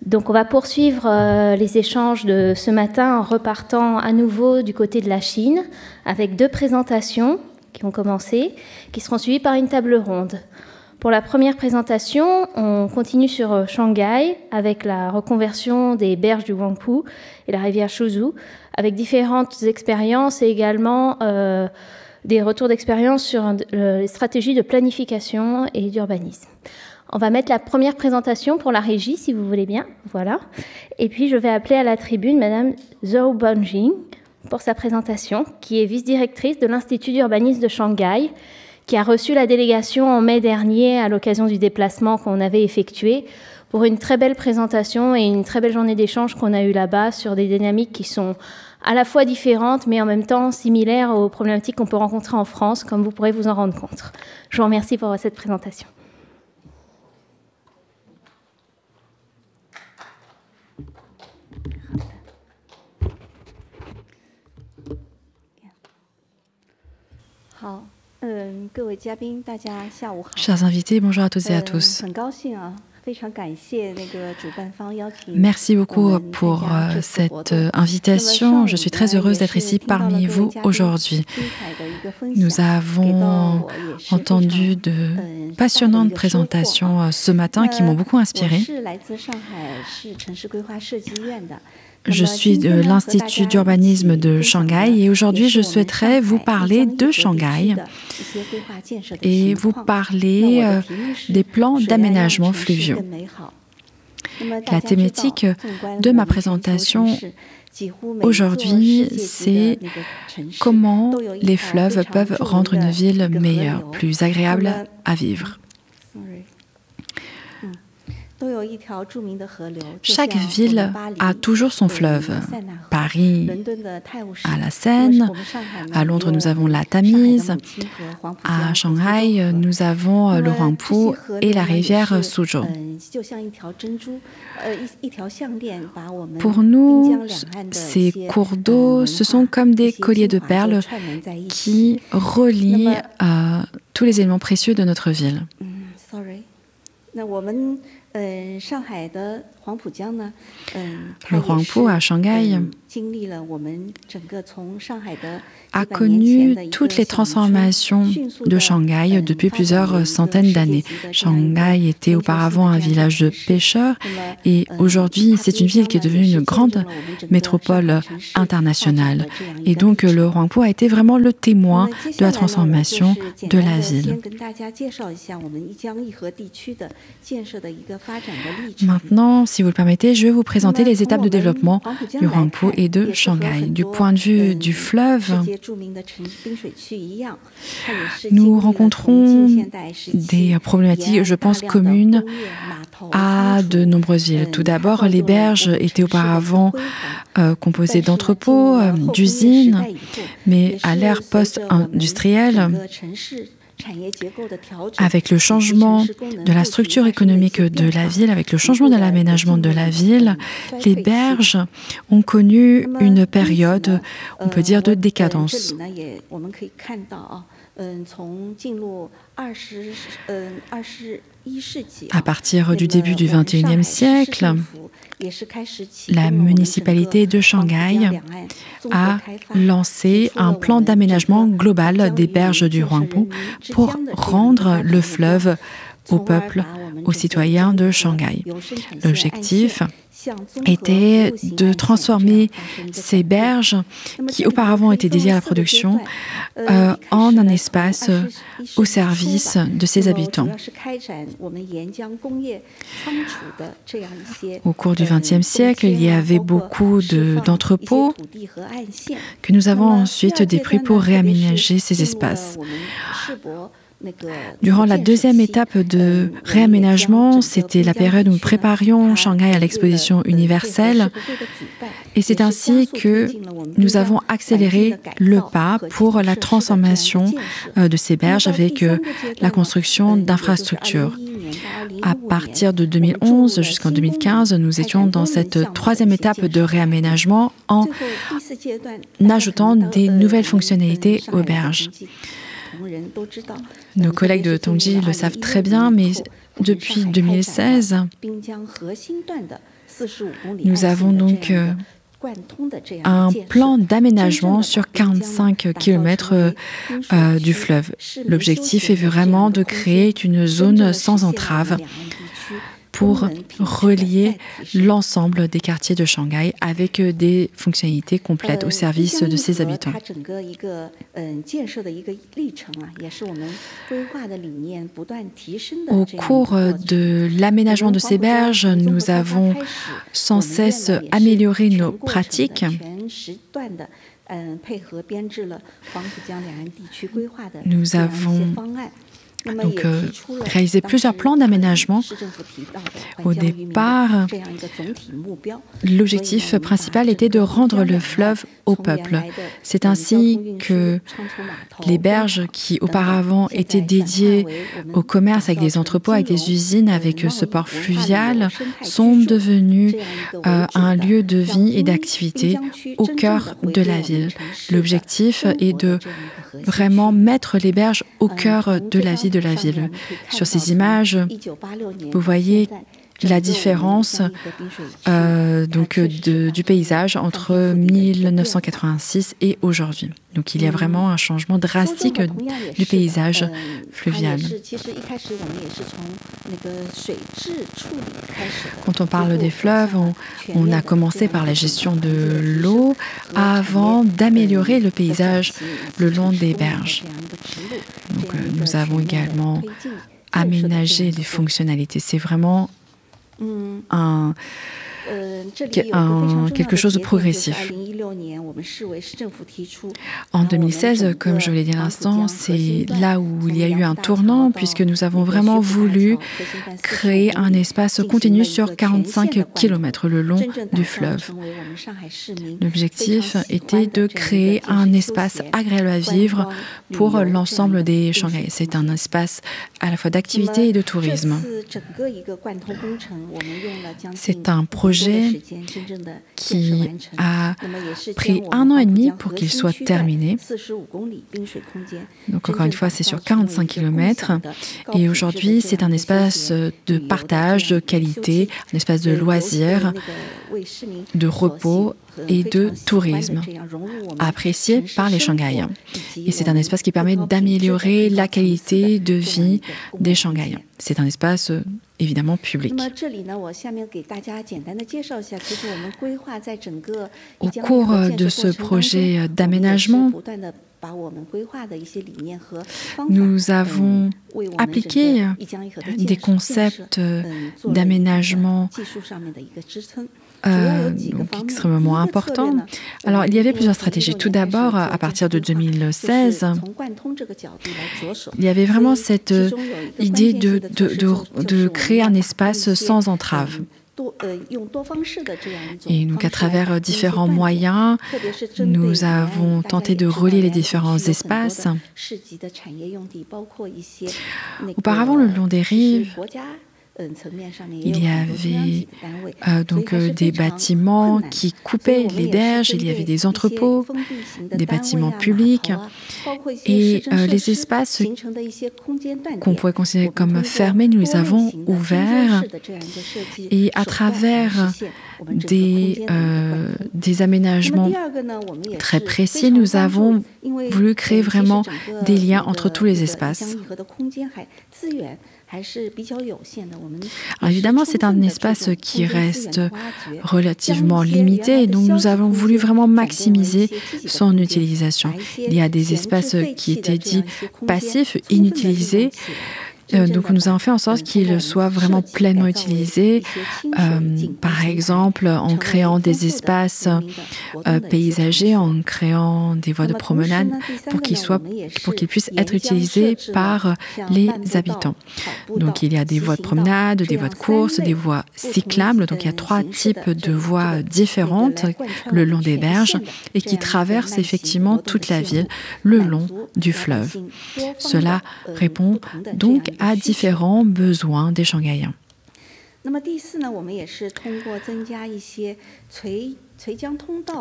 Donc on va poursuivre les échanges de ce matin en repartant à nouveau du côté de la Chine avec 2 présentations qui ont commencé, qui seront suivies par une table ronde. Pour la première présentation, on continue sur Shanghai avec la reconversion des berges du Huangpu et la rivière Suzhou, avec différentes expériences et également des retours d'expérience sur les stratégies de planification et d'urbanisme. On va mettre la première présentation pour la régie, si vous voulez bien. Voilà. Et puis, je vais appeler à la tribune Madame Zhou Bonjing pour sa présentation, qui est vice-directrice de l'Institut d'urbanisme de Shanghai, qui a reçu la délégation en mai dernier à l'occasion du déplacement qu'on avait effectué pour une très belle présentation et une très belle journée d'échange qu'on a eue là-bas sur des dynamiques qui sont à la fois différentes, mais en même temps similaires aux problématiques qu'on peut rencontrer en France, comme vous pourrez vous en rendre compte. Je vous remercie pour cette présentation. Chers invités, bonjour à toutes et à tous. Merci beaucoup pour cette invitation. Je suis très heureuse d'être ici parmi vous aujourd'hui. Nous avons entendu de passionnantes présentations ce matin qui m'ont beaucoup inspirée. Je suis de l'Institut d'urbanisme de Shanghai et aujourd'hui je souhaiterais vous parler de Shanghai et vous parler des plans d'aménagement fluviaux. La thématique de ma présentation aujourd'hui, c'est comment les fleuves peuvent rendre une ville meilleure, plus agréable à vivre. Chaque ville a toujours son fleuve. Paris a la Seine, à Londres nous avons la Tamise, à Shanghai nous avons le Huangpu et la rivière Suzhou. Pour nous, ces cours d'eau, ce sont comme des colliers de perles qui relient tous les éléments précieux de notre ville. Le Huangpu à Shanghai a connu toutes les transformations de Shanghai depuis plusieurs centaines d'années. Shanghai était auparavant un village de pêcheurs et aujourd'hui c'est une ville qui est devenue une grande métropole internationale. Et donc le Huangpu a été vraiment le témoin de la transformation de la ville. Maintenant, si vous le permettez, je vais vous présenter les étapes de développement du Huangpu et de Shanghai. Du point de vue du fleuve, nous rencontrons des problématiques, je pense, communes à de nombreuses villes. Tout d'abord, les berges étaient auparavant composées d'entrepôts, d'usines, mais à l'ère post-industrielle, avec le changement de la structure économique de la ville, avec le changement de l'aménagement de la ville, les berges ont connu une période, on peut dire, de décadence. À partir du début du XXIe siècle, la municipalité de Shanghai a lancé un plan d'aménagement global des berges du Huangpu pour rendre le fleuve au peuple, aux citoyens de Shanghai. L'objectif était de transformer ces berges qui auparavant étaient dédiées à la production en un espace au service de ses habitants. Au cours du XXe siècle, il y avait beaucoup d'entrepôts que nous avons ensuite dépris pour réaménager ces espaces. Durant la deuxième étape de réaménagement, c'était la période où nous préparions Shanghai à l'exposition universelle. Et c'est ainsi que nous avons accéléré le pas pour la transformation de ces berges avec la construction d'infrastructures. À partir de 2011 jusqu'en 2015, nous étions dans cette troisième étape de réaménagement en ajoutant des nouvelles fonctionnalités aux berges. Nos collègues de Tongji le savent très bien, mais depuis 2016, nous avons donc un plan d'aménagement sur 45 km du fleuve. L'objectif est vraiment de créer une zone sans entrave pour relier l'ensemble des quartiers de Shanghai avec des fonctionnalités complètes au service de ses habitants. Au cours de l'aménagement de ces berges, nous avons sans cesse amélioré nos pratiques. Nous avons donc réalisé plusieurs plans d'aménagement. Au départ, l'objectif principal était de rendre le fleuve au peuple. C'est ainsi que les berges qui auparavant étaient dédiées au commerce avec des entrepôts, avec des usines, avec ce port fluvial, sont devenues un lieu de vie et d'activité au cœur de la ville. L'objectif est de vraiment mettre les berges au cœur de la vie de la ville. Sur ces images, vous voyez la différence du paysage entre 1986 et aujourd'hui. Donc il y a vraiment un changement drastique du paysage fluvial. Quand on parle des fleuves, on a commencé par la gestion de l'eau avant d'améliorer le paysage le long des berges. Donc nous avons également aménagé les fonctionnalités. C'est vraiment quelque chose de progressif. En 2016, comme je l'ai dit à l'instant, c'est là où il y a eu un tournant, puisque nous avons vraiment voulu créer un espace continu sur 45 km le long du fleuve. L'objectif était de créer un espace agréable à vivre pour l'ensemble des Shanghai. C'est un espace à la fois d'activité et de tourisme. C'est un projet qui a pris 1 an et demi pour qu'il soit terminé. Donc encore une fois, c'est sur 45 km. Et aujourd'hui, c'est un espace de partage, de qualité, un espace de loisirs, de repos et de tourisme, apprécié par les Shanghaïens. Et c'est un espace qui permet d'améliorer la qualité de vie des Shanghaïens. C'est un espace évidemment public. Au cours de ce projet d'aménagement, nous avons appliqué des concepts d'aménagement donc extrêmement important. Alors, il y avait plusieurs stratégies. Tout d'abord, à partir de 2016, il y avait vraiment cette idée de créer un espace sans entrave. Et donc, à travers différents moyens, nous avons tenté de relier les différents espaces. Auparavant, le long des rives, il y avait des bâtiments qui coupaient les berges, il y avait des entrepôts, des bâtiments publics et les espaces qu'on pouvait considérer comme fermés, nous les avons ouverts et à travers des aménagements très précis, nous avons voulu créer vraiment des liens entre tous les espaces. Alors évidemment, c'est un espace qui reste relativement limité, donc nous avons voulu vraiment maximiser son utilisation. Il y a des espaces qui étaient dits passifs, inutilisés, Donc nous avons fait en sorte qu'il soit vraiment pleinement utilisé, par exemple en créant des espaces paysagers, en créant des voies de promenade pour qu'ils puissent être utilisés par les habitants. Donc il y a des voies de promenade, des voies de course, des voies cyclables. Donc il y a 3 types de voies différentes le long des berges et qui traversent effectivement toute la ville le long du fleuve. Cela répond donc à différents besoins des Shanghaïens.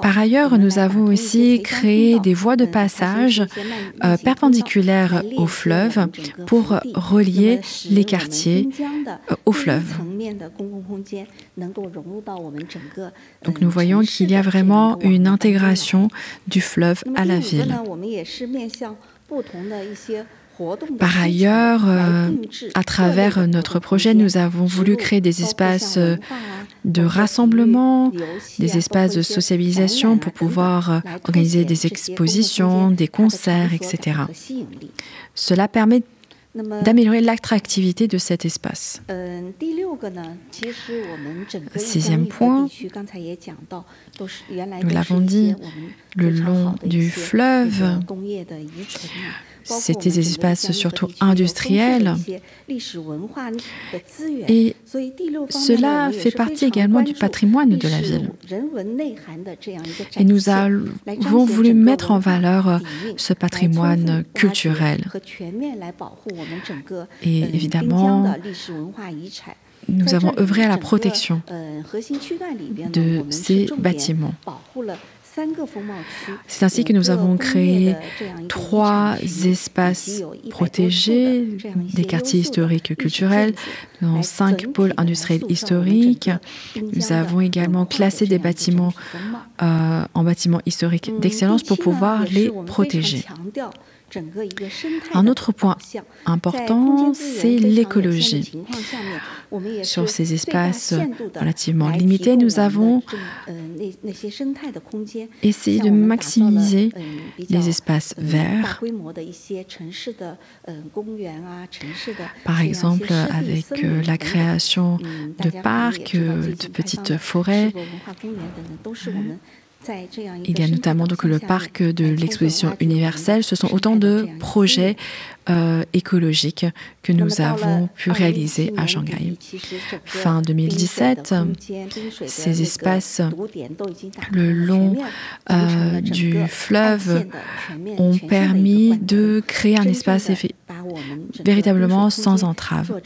Par ailleurs, nous avons aussi créé des voies de passage perpendiculaires au fleuve pour relier les quartiers au fleuve. Donc nous voyons qu'il y a vraiment une intégration du fleuve à la ville. Par ailleurs, à travers notre projet, nous avons voulu créer des espaces de rassemblement, des espaces de socialisation pour pouvoir organiser des expositions, des concerts, etc. Cela permet d'améliorer l'attractivité de cet espace. 6e point, nous l'avons dit, le long du fleuve, c'était des espaces surtout industriels et cela fait partie également du patrimoine de la ville. Et nous avons voulu mettre en valeur ce patrimoine culturel. Et évidemment, nous avons œuvré à la protection de ces bâtiments. C'est ainsi que nous avons créé 3 espaces protégés, des quartiers historiques culturels, dans 5 pôles industriels historiques. Nous avons également classé des bâtiments en bâtiments historiques d'excellence pour pouvoir les protéger. Un autre point important, c'est l'écologie. Sur ces espaces relativement limités, nous avons essayé de maximiser les espaces verts, par exemple avec la création de parcs, de petites forêts. Il y a notamment donc le parc de l'exposition universelle. Ce sont autant de projets écologiques que nous avons pu réaliser à Shanghai. Fin 2017, ces espaces le long du fleuve ont permis de créer un espace véritablement sans entrave.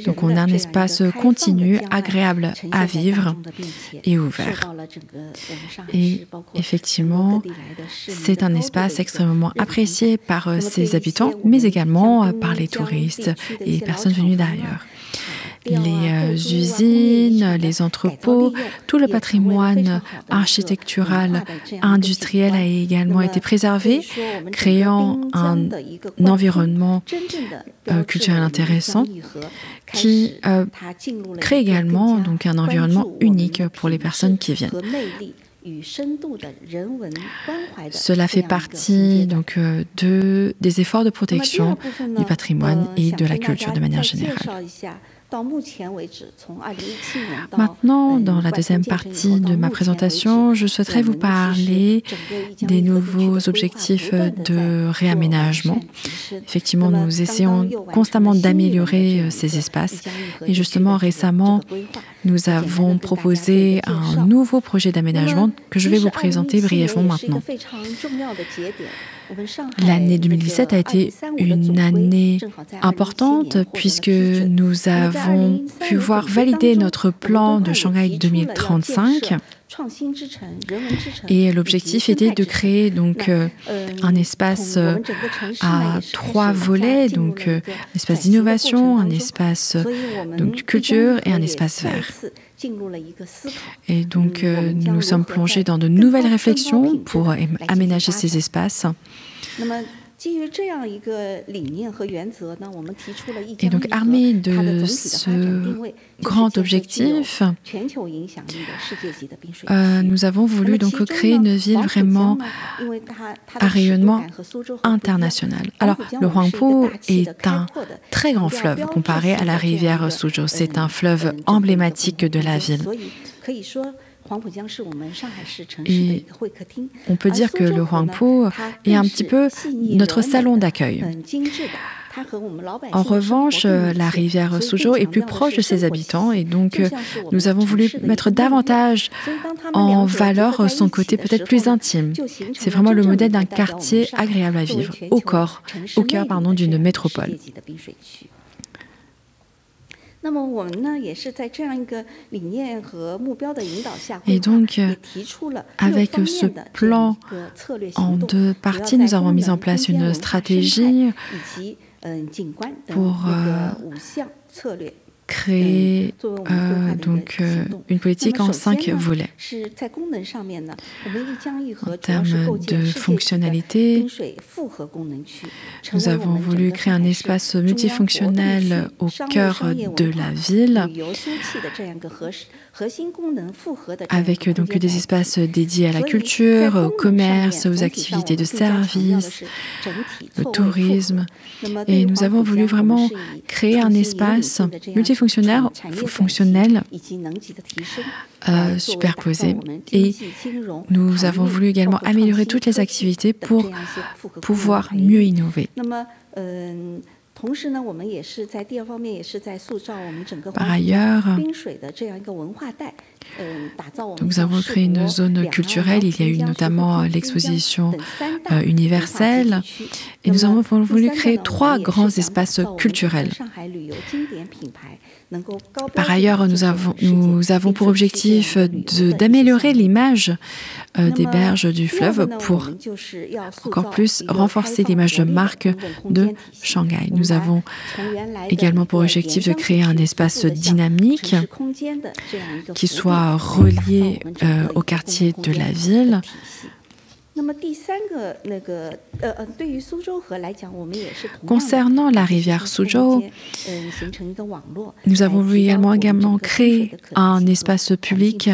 Donc on a un espace continu, agréable à vivre et ouvert. Et effectivement, c'est un espace extrêmement apprécié par ses habitants, mais également par les touristes et les personnes venues d'ailleurs. Les usines, les entrepôts, tout le patrimoine architectural, industriel a également été préservé, créant un environnement culturel intéressant qui crée également donc un environnement unique pour les personnes qui viennent. Cela fait partie donc des efforts de protection du patrimoine et de la culture de manière générale. Maintenant, dans la deuxième partie de ma présentation, je souhaiterais vous parler des nouveaux objectifs de réaménagement. Effectivement, nous essayons constamment d'améliorer ces espaces et justement récemment, nous avons proposé un nouveau projet d'aménagement que je vais vous présenter brièvement maintenant. L'année 2017 a été une année importante puisque nous avons pu voir valider notre plan de Shanghai 2035 et l'objectif était de créer donc un espace à 3 volets, donc un espace d'innovation, un espace donc culture et un espace vert. Et donc, nous nous sommes plongés dans de nouvelles réflexions pour aménager ces espaces. Et donc, armé de ce grand objectif, nous avons voulu donc créer une ville vraiment à rayonnement international. Alors, le Huangpu est un très grand fleuve comparé à la rivière Suzhou. C'est un fleuve emblématique de la ville. Et on peut dire que le Huangpu est un petit peu notre salon d'accueil. En revanche, la rivière Suzhou est plus proche de ses habitants et donc nous avons voulu mettre davantage en valeur son côté peut-être plus intime. C'est vraiment le modèle d'un quartier agréable à vivre, au cœur d'une métropole. Et donc, avec ce plan en deux parties, nous avons mis en place une stratégie pour créer une politique en 5 volets. En termes de fonctionnalité, nous avons voulu créer un espace multifonctionnel au cœur de la ville, avec donc des espaces dédiés à la culture, au commerce, aux activités de services, au tourisme. Et nous avons voulu vraiment créer un espace multifonctionnel, superposé. Et nous avons voulu également améliorer toutes les activités pour pouvoir mieux innover. Par ailleurs, nous avons créé une zone culturelle. Il y a eu notamment l'exposition universelle. Et nous avons voulu créer 3 grands espaces culturels. Par ailleurs, nous avons pour objectif d'améliorer l'image des berges du fleuve pour encore plus renforcer l'image de marque de Shanghai. Nous avons également pour objectif de créer un espace dynamique qui soit relié au quartier de la ville. Concernant la rivière Suzhou, nous avons voulu également créer un espace public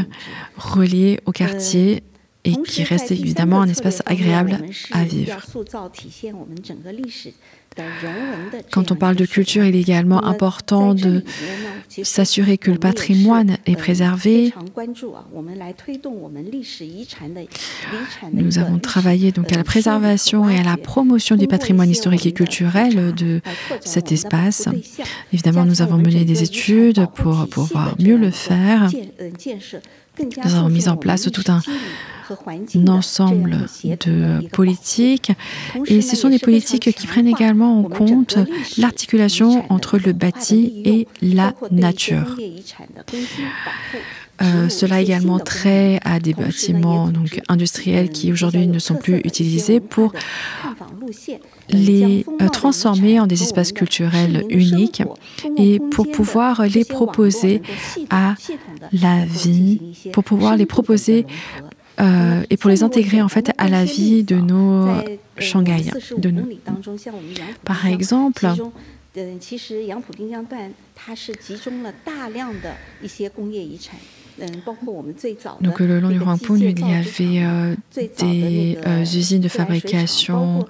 relié au quartier et qui reste évidemment un espace agréable à vivre. Quand on parle de culture, il est également important de s'assurer que le patrimoine est préservé. Nous avons travaillé donc à la préservation et à la promotion du patrimoine historique et culturel de cet espace. Évidemment, nous avons mené des études pour pouvoir mieux le faire. Nous avons mis en place tout un ensemble de politiques et ce sont des politiques qui prennent également en compte l'articulation entre le bâti et la nature. Cela a également trait à des bâtiments donc, industriels qui aujourd'hui ne sont plus utilisés pour les transformer en des espaces culturels uniques et pour pouvoir les proposer à la vie, pour pouvoir les proposer et pour les intégrer en fait à la vie de nos Shanghaïens. Par exemple, donc le long du Huangpu, il y avait des usines de fabrication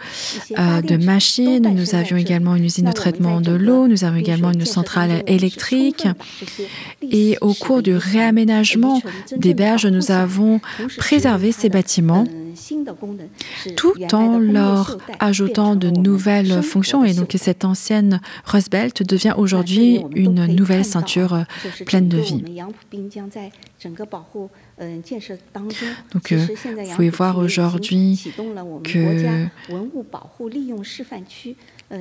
de machines. Nous avions également une usine de traitement de l'eau. Nous avons également une centrale électrique. Et au cours du réaménagement des berges, nous avons préservé ces bâtiments tout en leur ajoutant de nouvelles fonctions. Et donc cette ancienne Rust Belt devient aujourd'hui une nouvelle ceinture pleine de vie. Donc vous pouvez voir aujourd'hui que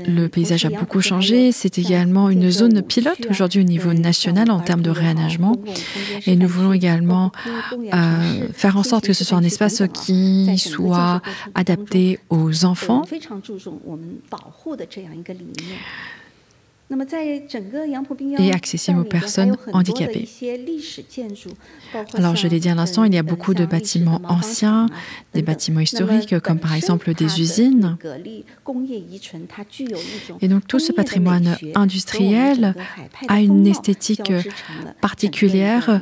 le paysage a beaucoup changé. C'est également une zone pilote aujourd'hui au niveau national en termes de réaménagement. Et nous voulons également faire en sorte que ce soit un espace qui soit adapté aux enfants. et accessible aux personnes handicapées. Alors, je l'ai dit à l'instant, il y a beaucoup de bâtiments anciens, des bâtiments historiques, comme par exemple des usines. Et donc, tout ce patrimoine industriel a une esthétique particulière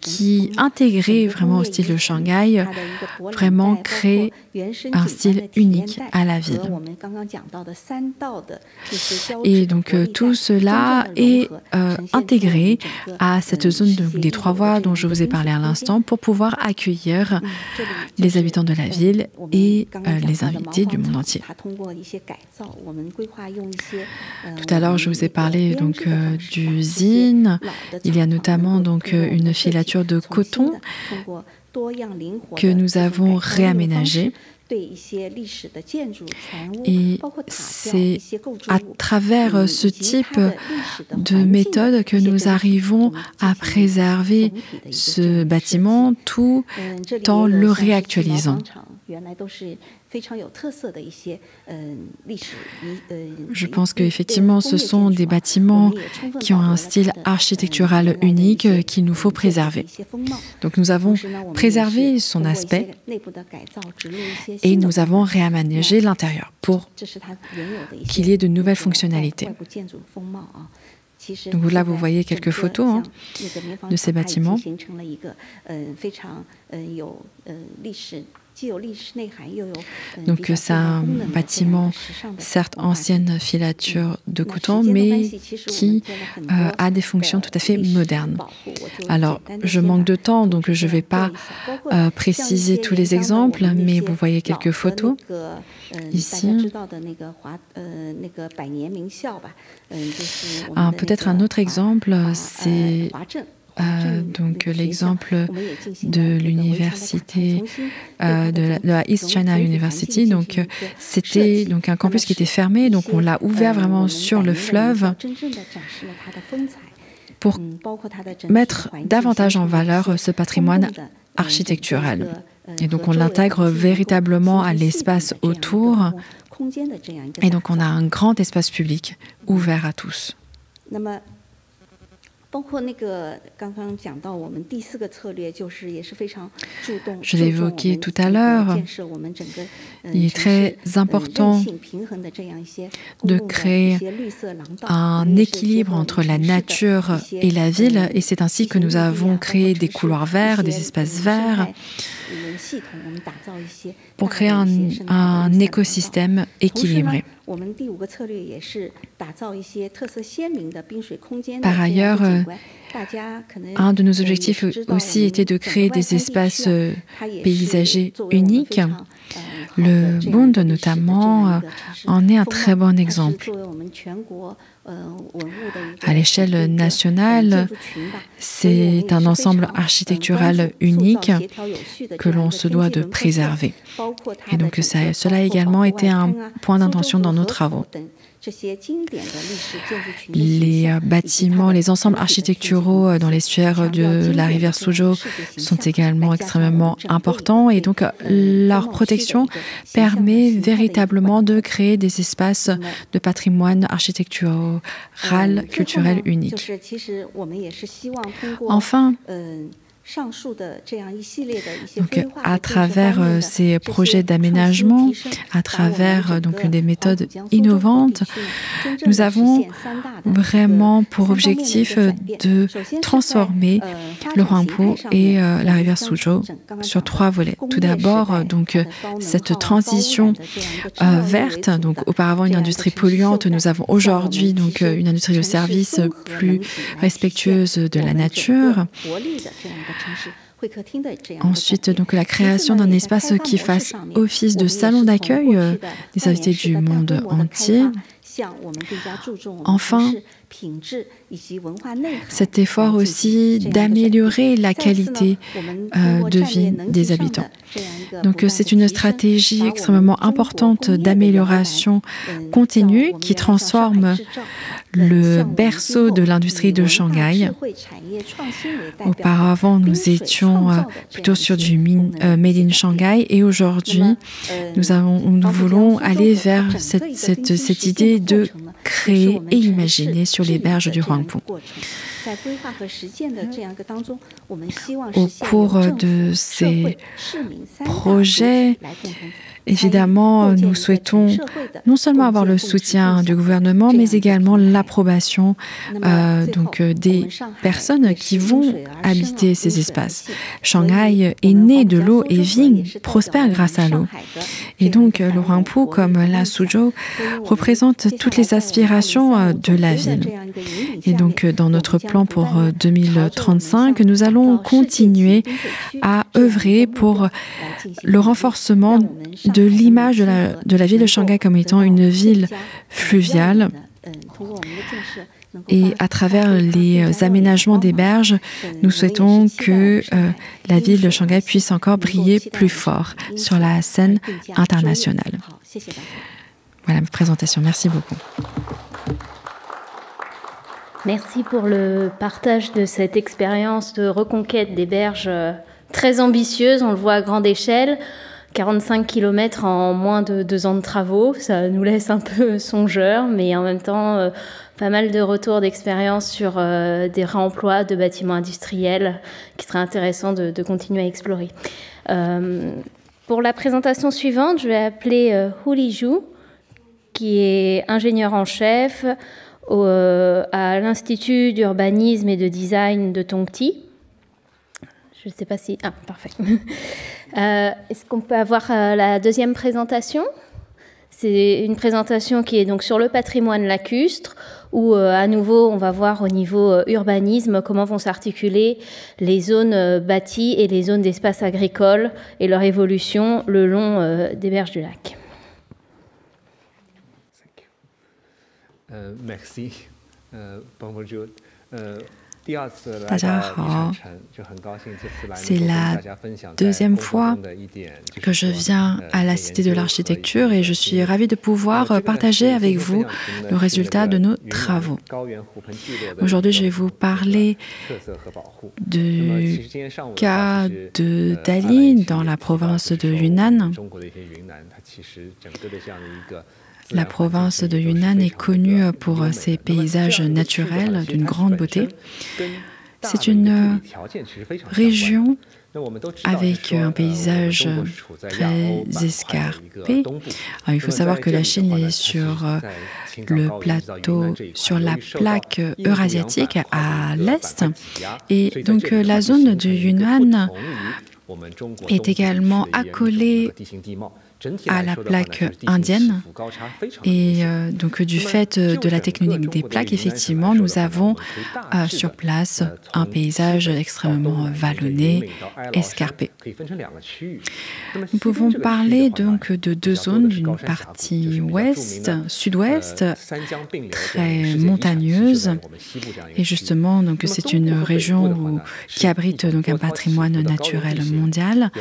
qui, intégrée vraiment au style de Shanghai, vraiment crée un style unique à la ville. Et donc, tout cela est intégré à cette zone des 3 voies dont je vous ai parlé à l'instant pour pouvoir accueillir les habitants de la ville et les invités du monde entier. Tout à l'heure, je vous ai parlé donc d'usines. Il y a notamment donc une filature de coton que nous avons réaménagée. Et c'est à travers ce type de méthode que nous arrivons à préserver ce bâtiment tout en le réactualisant. Je pense qu'effectivement, ce sont des bâtiments qui ont un style architectural unique qu'il nous faut préserver. Donc nous avons préservé son aspect et nous avons réaménagé l'intérieur pour qu'il y ait de nouvelles fonctionnalités. Donc là, vous voyez quelques photos de ces bâtiments. Donc c'est un bâtiment, certes ancienne filature de coton, mais qui a des fonctions tout à fait modernes. Alors, je manque de temps, donc je ne vais pas préciser tous les exemples, mais vous voyez quelques photos ici. Peut-être un autre exemple, c'est donc l'exemple de l'université de la East China University. Donc c'était donc un campus qui était fermé, donc on l'a ouvert vraiment sur le fleuve pour mettre davantage en valeur ce patrimoine architectural. Et donc on l'intègre véritablement à l'espace autour. Et donc on a un grand espace public ouvert à tous. Je l'ai évoqué tout à l'heure, il est très important de créer un équilibre entre la nature et la ville, et c'est ainsi que nous avons créé des couloirs verts, des espaces verts, pour créer un écosystème équilibré. Par ailleurs, un de nos objectifs aussi était de créer des espaces paysagers uniques. Le Bund, notamment, en est un très bon exemple. À l'échelle nationale, c'est un ensemble architectural unique que l'on se doit de préserver. Et donc cela a également été un point d'intention dans nos travaux. Les bâtiments, les ensembles architecturaux dans l'estuaire de la rivière Suzhou sont également extrêmement importants et donc leur protection permet véritablement de créer des espaces de patrimoine architectural, culturel unique. Enfin, donc, à travers ces projets d'aménagement, à travers donc des méthodes innovantes, nous avons vraiment pour objectif de transformer le Huangpu et la rivière Suzhou sur 3 volets. Tout d'abord, donc cette transition verte, donc auparavant une industrie polluante, nous avons aujourd'hui donc une industrie de services plus respectueuse de la nature. Ensuite, donc, la création d'un espace qui fasse office de salon d'accueil des invités du monde entier. Enfin, cet effort aussi d'améliorer la qualité de vie des habitants. Donc c'est une stratégie extrêmement importante d'amélioration continue qui transforme le berceau de l'industrie de Shanghai. Auparavant, nous étions plutôt sur du Made in Shanghai et aujourd'hui, nous voulons aller vers cette idée de créé et imaginé sur les berges du Huangpu. Au cours de ces projets, évidemment, nous souhaitons non seulement avoir le soutien du gouvernement, mais également l'approbation des personnes qui vont habiter ces espaces. Shanghai est né de l'eau et vit, prospère grâce à l'eau. Et donc, le Huangpu, comme la Suzhou, représente toutes les aspirations de la ville. Et donc, dans notre plan pour 2035, nous allons continuer à œuvrer pour le renforcement de l'image de la ville de Shanghai comme étant une ville fluviale. Et à travers les aménagements des berges, nous souhaitons que la ville de Shanghai puisse encore briller plus fort sur la scène internationale. Voilà ma présentation. Merci beaucoup. Merci pour le partage de cette expérience de reconquête des berges très ambitieuse. On le voit à grande échelle. 45 km en moins de 2 ans de travaux, ça nous laisse un peu songeurs, mais en même temps, pas mal de retours d'expérience sur des réemplois de bâtiments industriels qui seraient intéressants de continuer à explorer. Pour la présentation suivante, je vais appeler Hu Lizhu, qui est ingénieur en chef à l'Institut d'urbanisme et de design de Tongti. Je ne sais pas si... Ah, parfait. Est-ce qu'on peut avoir la deuxième présentation? C'est une présentation qui est donc sur le patrimoine lacustre, où à nouveau, on va voir au niveau urbanisme comment vont s'articuler les zones bâties et les zones d'espace agricole et leur évolution le long des berges du lac. Merci. Bonjour. 大家好，c'est la deuxième fois que je viens à la Cité de l'Architecture et je suis ravie de pouvoir partager avec vous le résultat de nos travaux. Aujourd'hui, je vais vous parler du cas de Dali dans la province de Yunnan. La province de Yunnan est connue pour ses paysages naturels d'une grande beauté. C'est une région avec un paysage très escarpé. Alors, il faut savoir que la Chine est sur le plateau, sur la plaque eurasiatique à l'est. Et donc la zone du Yunnan est également accolée à la plaque indienne. Et donc du fait de la tectonique des plaques, effectivement, nous avons sur place un paysage extrêmement vallonné, escarpé. Nous pouvons parler donc de deux zones, d'une partie ouest, sud-ouest, très montagneuse. Et justement, donc c'est une région qui abrite donc un patrimoine naturel mondial.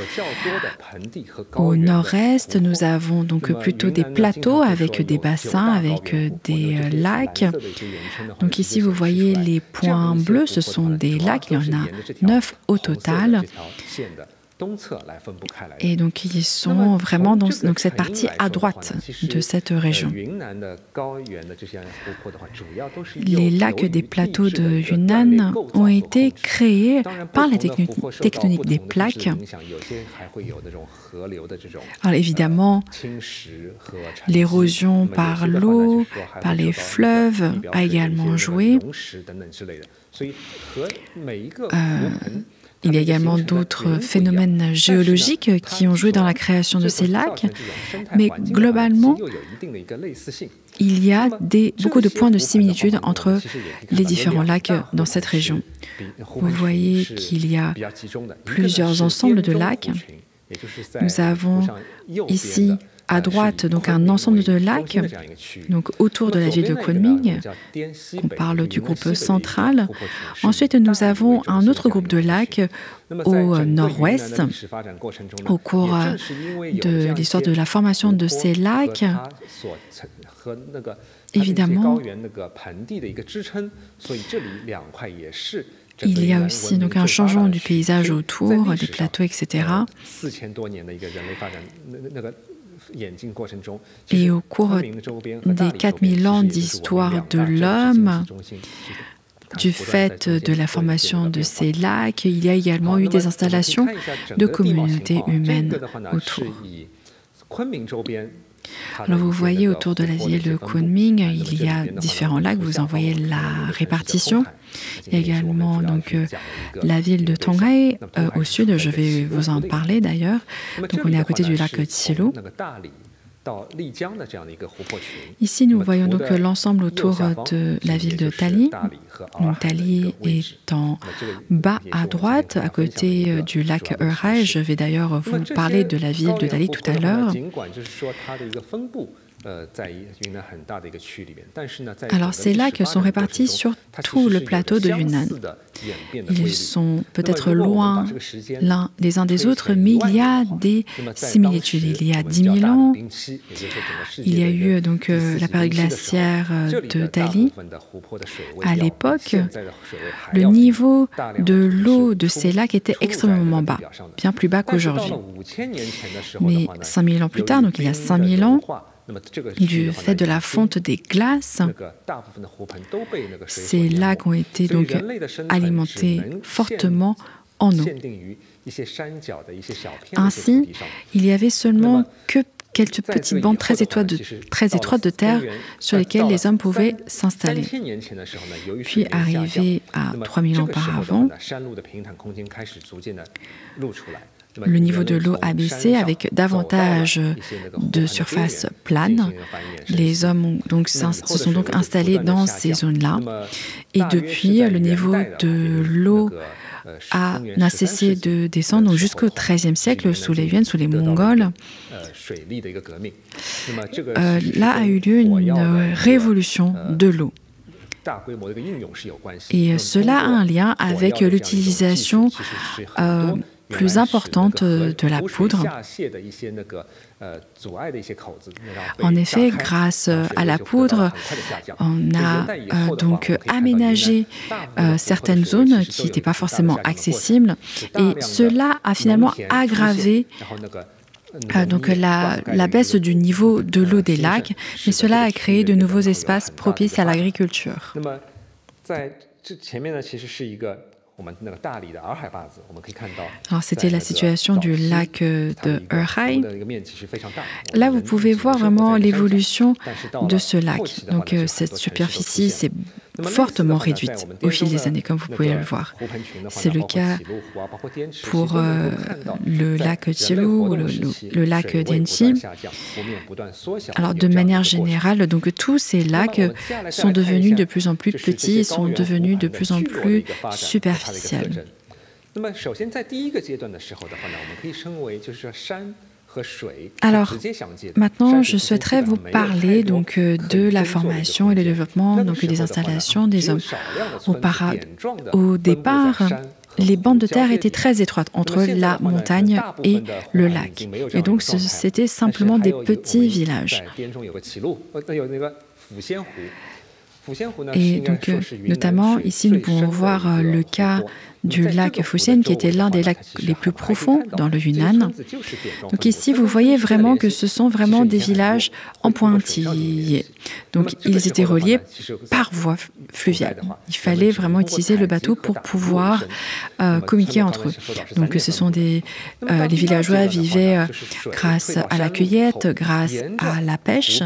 Au nord-est, nous avons donc plutôt des plateaux avec des bassins, avec des lacs. Donc ici, vous voyez les points bleus, ce sont des lacs, il y en a 9 au total. Et donc, ils sont vraiment dans donc, cette partie à droite de cette région. Les lacs des plateaux de Yunnan ont été créés par la tectonique des plaques. Alors évidemment, l'érosion par l'eau, par les fleuves a également joué. Il y a également d'autres phénomènes géologiques qui ont joué dans la création de ces lacs, mais globalement, il y a beaucoup de points de similitude entre les différents lacs dans cette région. Vous voyez qu'il y a plusieurs ensembles de lacs. Nous avons ici à droite donc un ensemble de lacs donc autour de la ville de Kunming. On parle du groupe central. Ensuite, nous avons un autre groupe de lacs au nord-ouest. Au cours de l'histoire de la formation de ces lacs, évidemment, il y a aussi donc un changement du paysage autour, des plateaux, etc. Et au cours des 4000 ans d'histoire de l'homme, du fait de la formation de ces lacs, il y a également eu des installations de communautés humaines autour. Alors vous voyez autour de la ville de Kunming, il y a différents lacs, vous en voyez la répartition. Il y a également donc, la ville de Tonghai au sud, je vais vous en parler d'ailleurs. Donc on est à côté du lac Tsilu. Ici, nous voyons donc l'ensemble autour de la ville de Dali. Donc, Dali est en bas à droite, à côté du lac Eurhai. Je vais d'ailleurs vous parler de la ville de Dali tout à l'heure. Alors, ces lacs sont répartis sur tout le plateau de Yunnan. Ils sont peut-être loin les uns des autres, mais il y a des similitudes. Il y a 10 000 ans, il y a eu donc la période glaciaire de Dali. À l'époque, le niveau de l'eau de ces lacs était extrêmement bas, bien plus bas qu'aujourd'hui. Mais 5000 ans plus tard, donc il y a 5000 ans, du fait de la fonte des glaces, ces lacs ont été donc alimentés fortement en eau. Ainsi, il y avait seulement que quelques petites bandes très étroites de terre sur lesquelles les hommes pouvaient s'installer. Puis, arrivé à 3000 ans auparavant, le niveau de l'eau a baissé avec davantage de surface plane. Les hommes se sont donc installés dans ces zones-là. Et depuis, le niveau de l'eau n'a cessé de descendre donc jusqu'au XIIIe siècle, sous les Yuan, sous les Mongols. Là a eu lieu une révolution de l'eau. Et cela a un lien avec l'utilisation plus importante de la poudre. En effet, grâce à la poudre, on a donc aménagé certaines zones qui n'étaient pas forcément accessibles et cela a finalement aggravé donc la baisse du niveau de l'eau des lacs, mais cela a créé de nouveaux espaces propices à l'agriculture. Alors, c'était la situation du lac de Eurhai. Là, vous pouvez voir vraiment l'évolution de ce lac. Donc, cette superficie s'est fortement réduite au fil des années, comme vous pouvez le voir. C'est le cas pour le lac Tsilu ou le lac Dianxi. Alors, de manière générale, donc, tous ces lacs sont devenus de plus en plus petits et sont devenus de plus en plus superficiels. Alors, maintenant, je souhaiterais vous parler donc, de la formation et le développement donc, des installations des hommes. Au départ, les bandes de terre étaient très étroites entre la montagne et le lac. Et donc, c'était simplement des petits villages. Et donc, notamment, ici, nous pouvons voir le cas du lac Fuxian, qui était l'un des lacs les plus profonds dans le Yunnan. Donc ici, vous voyez vraiment que ce sont vraiment des villages en pointillés. Donc, ils étaient reliés par voie fluviale. Il fallait vraiment utiliser le bateau pour pouvoir communiquer entre eux. Donc, ce sont les villageois vivaient grâce à la cueillette, grâce à la pêche.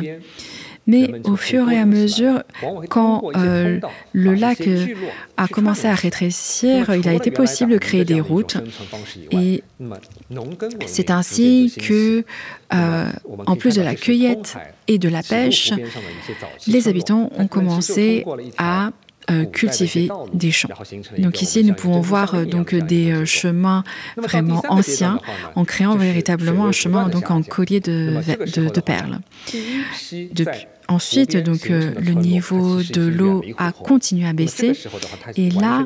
Mais au fur et à mesure, quand le lac a commencé à rétrécir, il a été possible de créer des routes. Et c'est ainsi que, en plus de la cueillette et de la pêche, les habitants ont commencé à cultiver des champs. Donc ici, nous pouvons voir donc des chemins vraiment anciens en créant véritablement un chemin donc en collier de perles. Ensuite, donc, le niveau de l'eau a continué à baisser et là,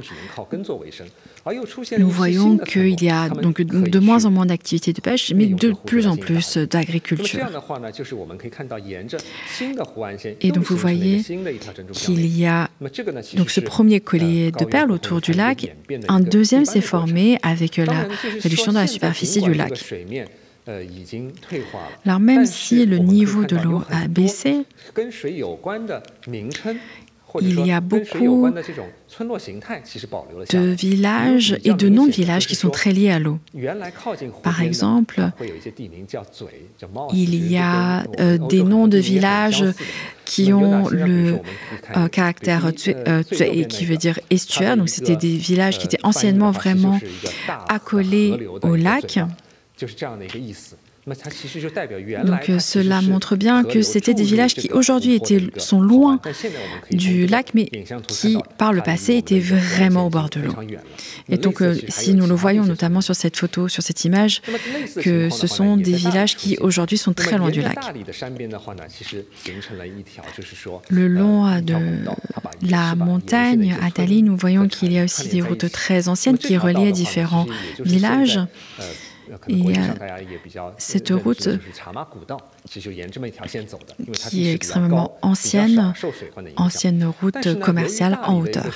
nous voyons qu'il y a donc de moins en moins d'activités de pêche, mais de plus en plus d'agriculture. Et donc, vous voyez qu'il y a donc, ce premier collier de perles autour du lac. Un deuxième s'est formé avec la réduction de la superficie du lac. Alors même si le niveau de l'eau a baissé, il y a beaucoup de villages et de noms de villages qui sont très liés à l'eau. Par exemple, il y a des noms de villages qui ont le caractère tsuei, qui veut dire estuaire. Donc c'était des villages qui étaient anciennement vraiment accolés au lac. Donc cela montre bien que c'était des villages qui aujourd'hui sont loin du lac, mais qui par le passé étaient vraiment au bord de l'eau. Et donc si nous le voyons notamment sur cette photo, sur cette image, que ce sont des villages qui aujourd'hui sont très loin du lac. Le long de la montagne à Dali, nous voyons qu'il y a aussi des routes très anciennes qui reliaient différents villages. Il y a cette route qui est extrêmement ancienne route commerciale en hauteur.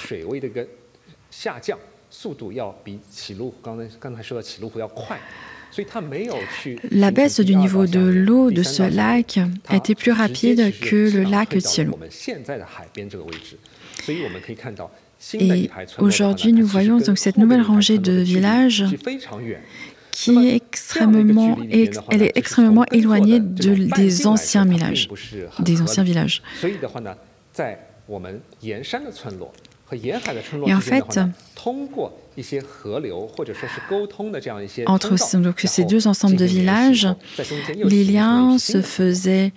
La baisse du niveau de l'eau de ce lac a été plus rapide que le lac Qielu. Et aujourd'hui, nous voyons donc cette nouvelle rangée de villages qui est extrêmement éloignée des anciens villages. Et en fait, entre ces deux ensembles de villages, les liens se faisaient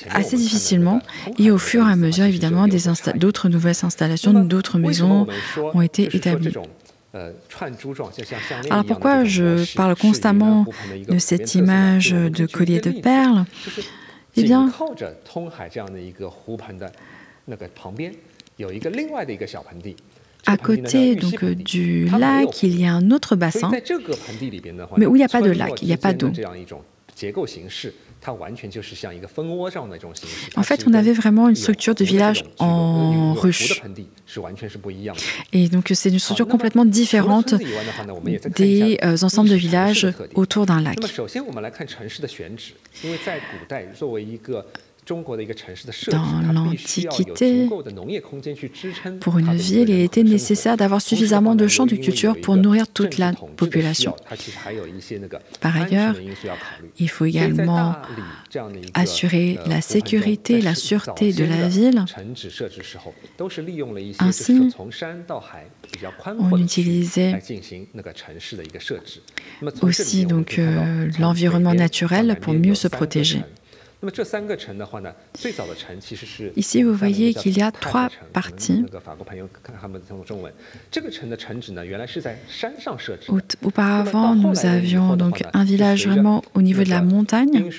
assez difficilement, et au fur et à mesure, évidemment, d'autres nouvelles installations, d'autres maisons ont été établies. Alors pourquoi je parle constamment de cette image de collier de perles? Eh bien, à côté donc, du lac, il y a un autre bassin, mais où il n'y a pas de lac, il n'y a pas d'eau. En fait, on avait vraiment une structure de village en ruche. Et donc, c'est une structure complètement différente des ensembles de villages autour d'un lac. Dans l'Antiquité, pour une ville, il était nécessaire d'avoir suffisamment de champs de culture pour nourrir toute la population. Par ailleurs, il faut également assurer la sécurité, la sûreté de la ville. Ainsi, on utilisait aussi donc, l'environnement naturel pour mieux se protéger. Ici, vous voyez qu'il y a trois parties. Auparavant, nous avions donc un village vraiment au niveau de la montagne,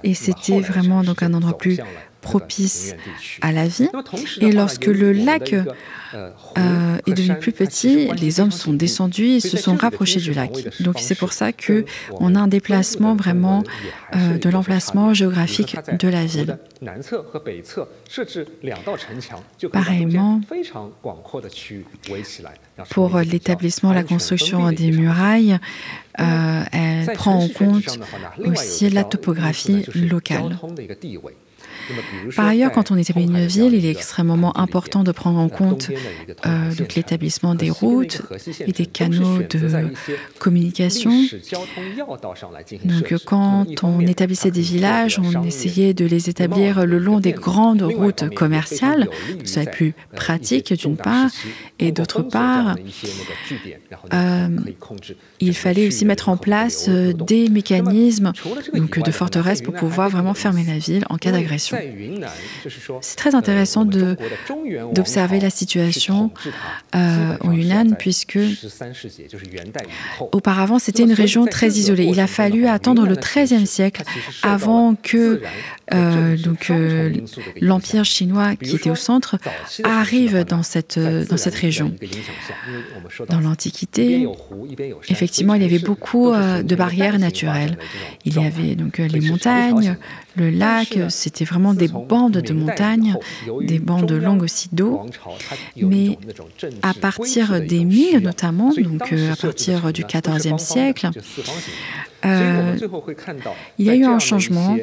et c'était vraiment donc un endroit plus propice à la vie. Et lorsque le lac est devenu plus petit, les hommes sont descendus et se sont rapprochés du lac. Donc c'est pour ça qu'on a un déplacement vraiment de l'emplacement géographique de la ville. Pareillement, pour l'établissement, la construction des murailles, elle prend en compte aussi la topographie locale. Par ailleurs, quand on établit une ville, il est extrêmement important de prendre en compte l'établissement des routes et des canaux de communication. Donc, quand on établissait des villages, on essayait de les établir le long des grandes routes commerciales. C'est plus pratique d'une part, et d'autre part, il fallait aussi mettre en place des mécanismes donc, de forteresse pour pouvoir vraiment fermer la ville en cas d'agression. C'est très intéressant d'observer la situation au Yunnan, puisque auparavant c'était une région très isolée. Il a fallu attendre le XIIIe siècle avant que l'empire chinois qui était au centre arrive dans cette région. Dans l'Antiquité, effectivement, il y avait beaucoup de barrières naturelles. Il y avait donc les montagnes, Le lac, c'était vraiment des bandes de montagnes, des bandes longues aussi d'eau, mais à partir des Ming notamment, donc à partir du XIVe siècle, il y a eu un changement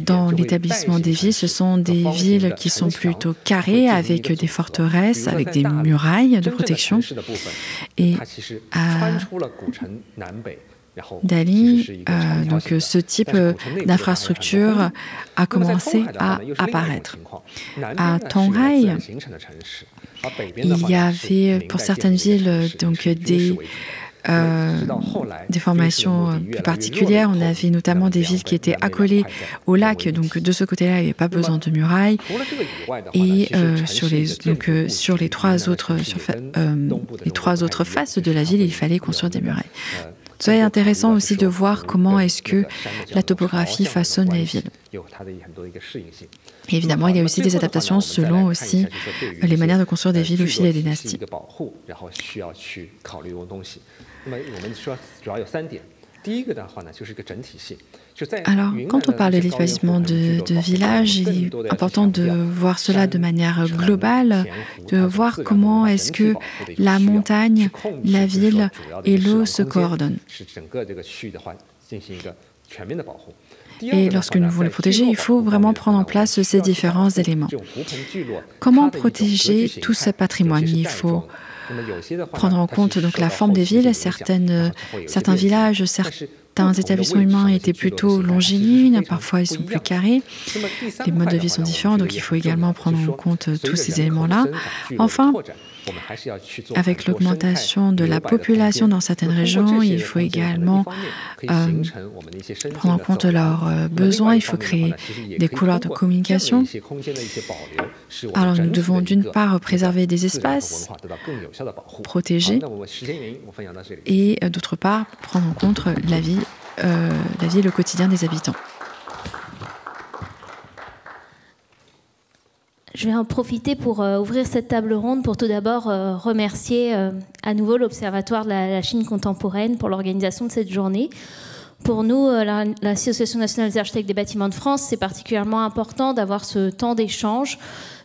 dans l'établissement des villes. Ce sont des villes qui sont plutôt carrées, avec des forteresses, avec des murailles de protection. Et à Dali, donc ce type d'infrastructure a commencé à apparaître. À Tonghai, il y avait pour certaines villes donc des formations plus particulières. On avait notamment des villes qui étaient accolées au lac, donc de ce côté-là, il n'y avait pas besoin de murailles. Et sur les trois autres faces de la ville, il fallait construire des murailles. C'est intéressant aussi de voir comment est-ce que la topographie façonne les villes. Et évidemment, il y a aussi des adaptations selon aussi les manières de construire des villes au fil des dynasties. Alors, quand on parle de l'établissement de villages, il est important de voir cela de manière globale, de voir comment est-ce que la montagne, la ville et l'eau se coordonnent. Et lorsque nous voulons les protéger, il faut vraiment prendre en place ces différents éléments. Comment protéger tout ce patrimoine? Il faut prendre en compte donc la forme des villes. Certains villages, certains établissements humains étaient plutôt longilignes, parfois ils sont plus carrés. Les modes de vie sont différents, donc il faut également prendre en compte tous ces éléments-là. Enfin, avec l'augmentation de la population dans certaines régions, il faut également prendre en compte leurs besoins. Il faut créer des couloirs de communication. Alors nous devons d'une part préserver des espaces protégés et d'autre part prendre en compte la vie et le quotidien des habitants. Je vais en profiter pour ouvrir cette table ronde pour tout d'abord remercier à nouveau l'Observatoire de la Chine contemporaine pour l'organisation de cette journée. Pour nous, l'Association nationale des architectes des bâtiments de France, c'est particulièrement important d'avoir ce temps d'échange,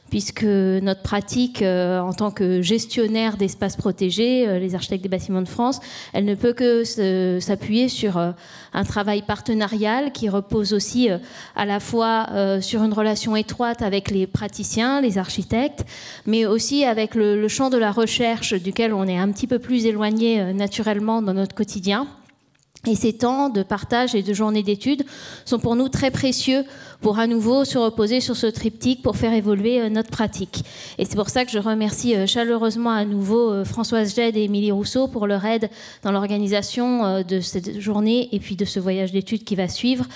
puisque notre pratique en tant que gestionnaire d'espaces protégés, les architectes des bâtiments de France, elle ne peut que s'appuyer sur un travail partenarial qui repose aussi à la fois sur une relation étroite avec les praticiens, les architectes, mais aussi avec le champ de la recherche duquel on est un petit peu plus éloigné naturellement dans notre quotidien. Et ces temps de partage et de journées d'études sont pour nous très précieux pour à nouveau se reposer sur ce triptyque pour faire évoluer notre pratique. Et c'est pour ça que je remercie chaleureusement à nouveau Françoise Gède et Émilie Rousseau pour leur aide dans l'organisation de cette journée et puis de ce voyage d'études qui va suivre,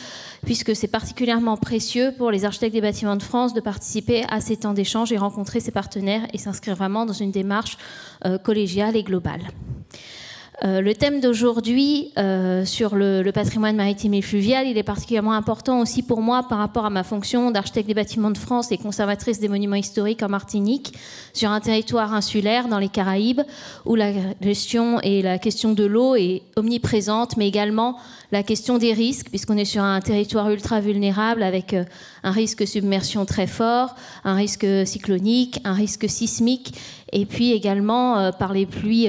puisque c'est particulièrement précieux pour les architectes des bâtiments de France de participer à ces temps d'échange et rencontrer ses partenaires et s'inscrire vraiment dans une démarche collégiale et globale. Le thème d'aujourd'hui sur le patrimoine maritime et fluvial, il est particulièrement important aussi pour moi par rapport à ma fonction d'architecte des bâtiments de France et conservatrice des monuments historiques en Martinique, sur un territoire insulaire dans les Caraïbes, où la gestion et la question de l'eau est omniprésente, mais également la question des risques, puisqu'on est sur un territoire ultra vulnérable avec un risque de submersion très fort, un risque cyclonique, un risque sismique, et puis également par les pluies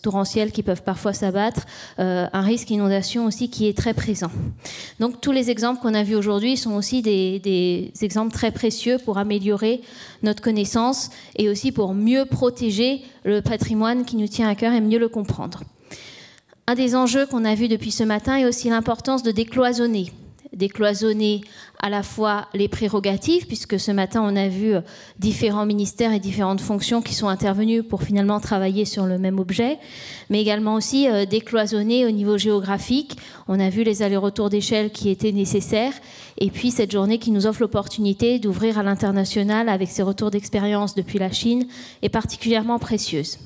torrentielles qui peuvent parfois s'abattre, un risque d'inondation aussi qui est très présent. Donc tous les exemples qu'on a vus aujourd'hui sont aussi des exemples très précieux pour améliorer notre connaissance et aussi pour mieux protéger le patrimoine qui nous tient à cœur et mieux le comprendre. Un des enjeux qu'on a vu depuis ce matin est aussi l'importance de décloisonner à la fois les prérogatives, puisque ce matin on a vu différents ministères et différentes fonctions qui sont intervenus pour finalement travailler sur le même objet, mais également aussi décloisonner au niveau géographique. On a vu les allers-retours d'échelle qui étaient nécessaires, et puis cette journée qui nous offre l'opportunité d'ouvrir à l'international avec ses retours d'expérience depuis la Chine est particulièrement précieuse.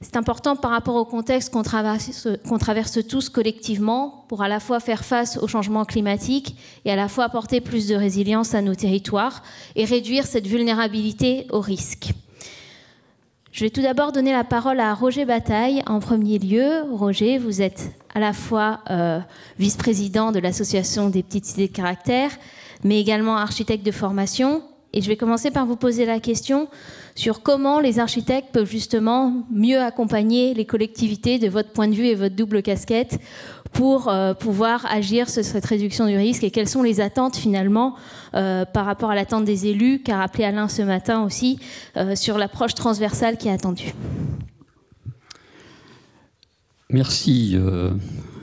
C'est important par rapport au contexte qu'on traverse tous collectivement pour à la fois faire face au changement climatique et à la fois apporter plus de résilience à nos territoires et réduire cette vulnérabilité au risque. Je vais tout d'abord donner la parole à Roger Bataille en premier lieu. Roger, vous êtes à la fois vice-président de l'Association des petites cités de caractère, mais également architecte de formation. Et je vais commencer par vous poser la question sur comment les architectes peuvent justement mieux accompagner les collectivités de votre point de vue et votre double casquette pour pouvoir agir sur cette réduction du risque, et quelles sont les attentes finalement par rapport à l'attente des élus, qu'a rappelé Alain ce matin aussi, sur l'approche transversale qui est attendue. Merci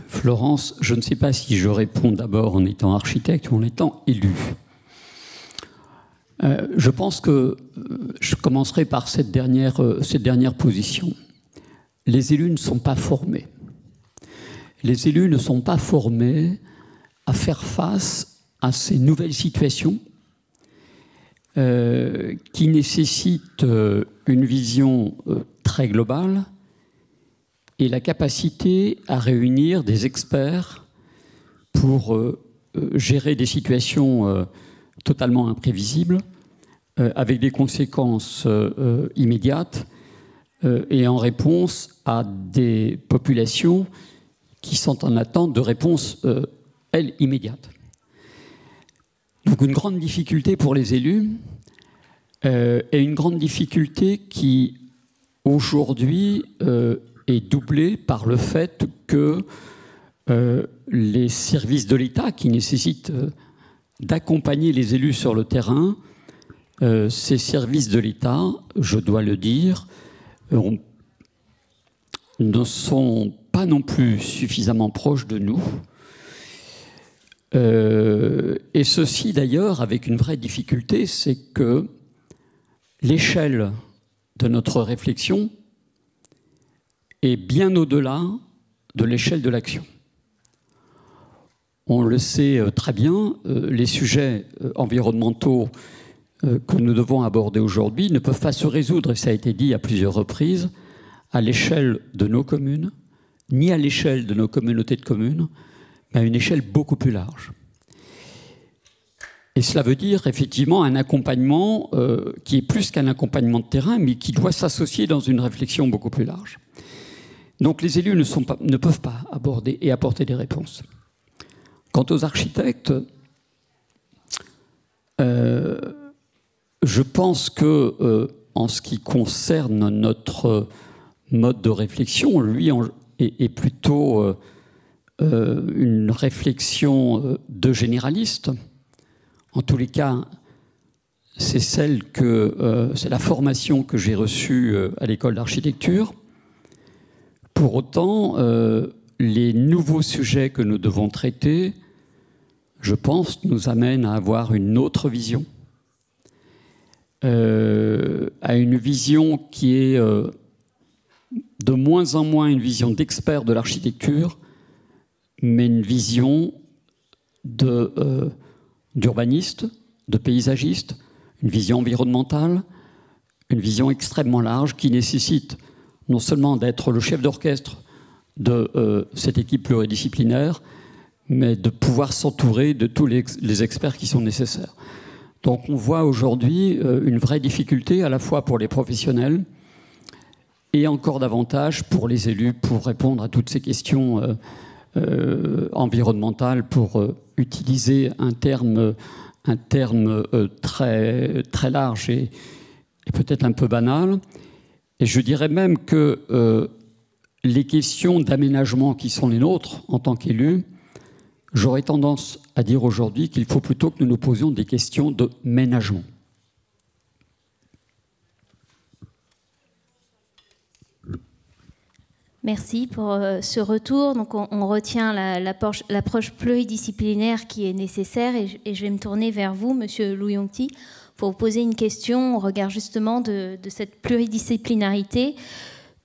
Florence. Je ne sais pas si je réponds d'abord en étant architecte ou en étant élu. Je pense que je commencerai par cette dernière position. Les élus ne sont pas formés. Les élus ne sont pas formés à faire face à ces nouvelles situations qui nécessitent une vision très globale et la capacité à réunir des experts pour gérer des situations totalement imprévisibles, avec des conséquences immédiates et en réponse à des populations qui sont en attente de réponses, elles, immédiates. Donc une grande difficulté pour les élus, et une grande difficulté qui, aujourd'hui, est doublée par le fait que les services de l'État, qui nécessitent d'accompagner les élus sur le terrain, ces services de l'État, je dois le dire, ne sont pas non plus suffisamment proches de nous. Et ceci d'ailleurs avec une vraie difficulté, c'est que l'échelle de notre réflexion est bien au-delà de l'échelle de l'action. On le sait très bien, les sujets environnementaux que nous devons aborder aujourd'hui ne peuvent pas se résoudre, et ça a été dit à plusieurs reprises, à l'échelle de nos communes, ni à l'échelle de nos communautés de communes, mais à une échelle beaucoup plus large. Et cela veut dire effectivement un accompagnement qui est plus qu'un accompagnement de terrain, mais qui doit s'associer dans une réflexion beaucoup plus large. Donc les élus ne peuvent pas aborder et apporter des réponses. Quant aux architectes, je pense que en ce qui concerne notre mode de réflexion, lui est plutôt une réflexion de généraliste. En tous les cas, c'est la formation que j'ai reçue à l'école d'architecture. Pour autant, les nouveaux sujets que nous devons traiter, je pense, nous amènent à avoir une autre vision. À une vision qui est de moins en moins une vision d'expert de l'architecture, mais une vision d'urbaniste, de paysagiste, une vision environnementale, une vision extrêmement large qui nécessite non seulement d'être le chef d'orchestre de cette équipe pluridisciplinaire, mais de pouvoir s'entourer de tous les experts qui sont nécessaires. Donc on voit aujourd'hui une vraie difficulté à la fois pour les professionnels et encore davantage pour les élus pour répondre à toutes ces questions environnementales, pour utiliser un terme très, très large et peut-être un peu banal. Et je dirais même que les questions d'aménagement qui sont les nôtres en tant qu'élus, j'aurais tendance à dire aujourd'hui qu'il faut plutôt que nous nous posions des questions de ménagement. Merci pour ce retour. Donc on retient l'approche pluridisciplinaire qui est nécessaire, et je vais me tourner vers vous, Monsieur Lou Yongti, pour vous poser une question au regard justement de cette pluridisciplinarité.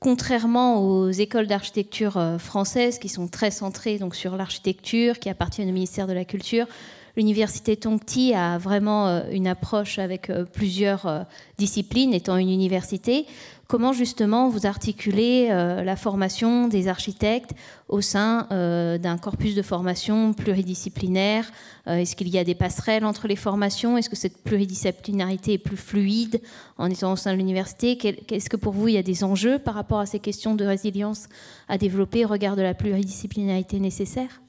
Contrairement aux écoles d'architecture françaises qui sont très centrées donc, sur l'architecture, qui appartiennent au ministère de la Culture, l'université Tongti a vraiment une approche avec plusieurs disciplines, étant une université. comment justement vous articulez la formation des architectes au sein d'un corpus de formation pluridisciplinaire? Est-ce qu'il y a des passerelles entre les formations? Est-ce que cette pluridisciplinarité est plus fluide en étant au sein de l'université? Est-ce que pour vous, il y a des enjeux par rapport à ces questions de résilience à développer au regard de la pluridisciplinarité nécessaire?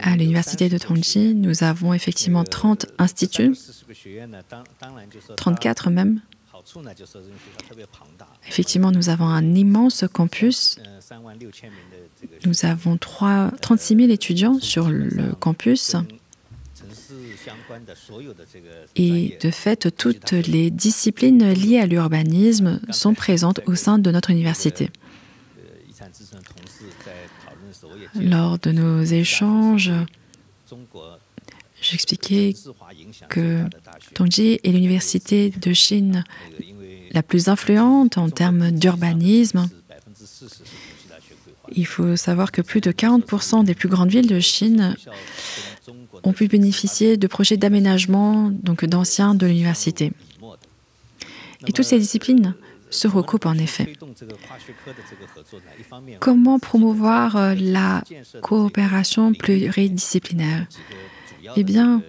À l'université de Tongji, nous avons effectivement 30 instituts, 34 même. Effectivement, nous avons un immense campus. Nous avons 36 000 étudiants sur le campus. Et de fait, toutes les disciplines liées à l'urbanisme sont présentes au sein de notre université. Lors de nos échanges, j'expliquais que Tongji est l'université de Chine la plus influente en termes d'urbanisme. Il faut savoir que plus de 40% des plus grandes villes de Chine ont pu bénéficier de projets d'aménagement d'anciens de l'université. Et toutes ces disciplines se recoupent en effet. Comment promouvoir la coopération pluridisciplinaire? Eh bien,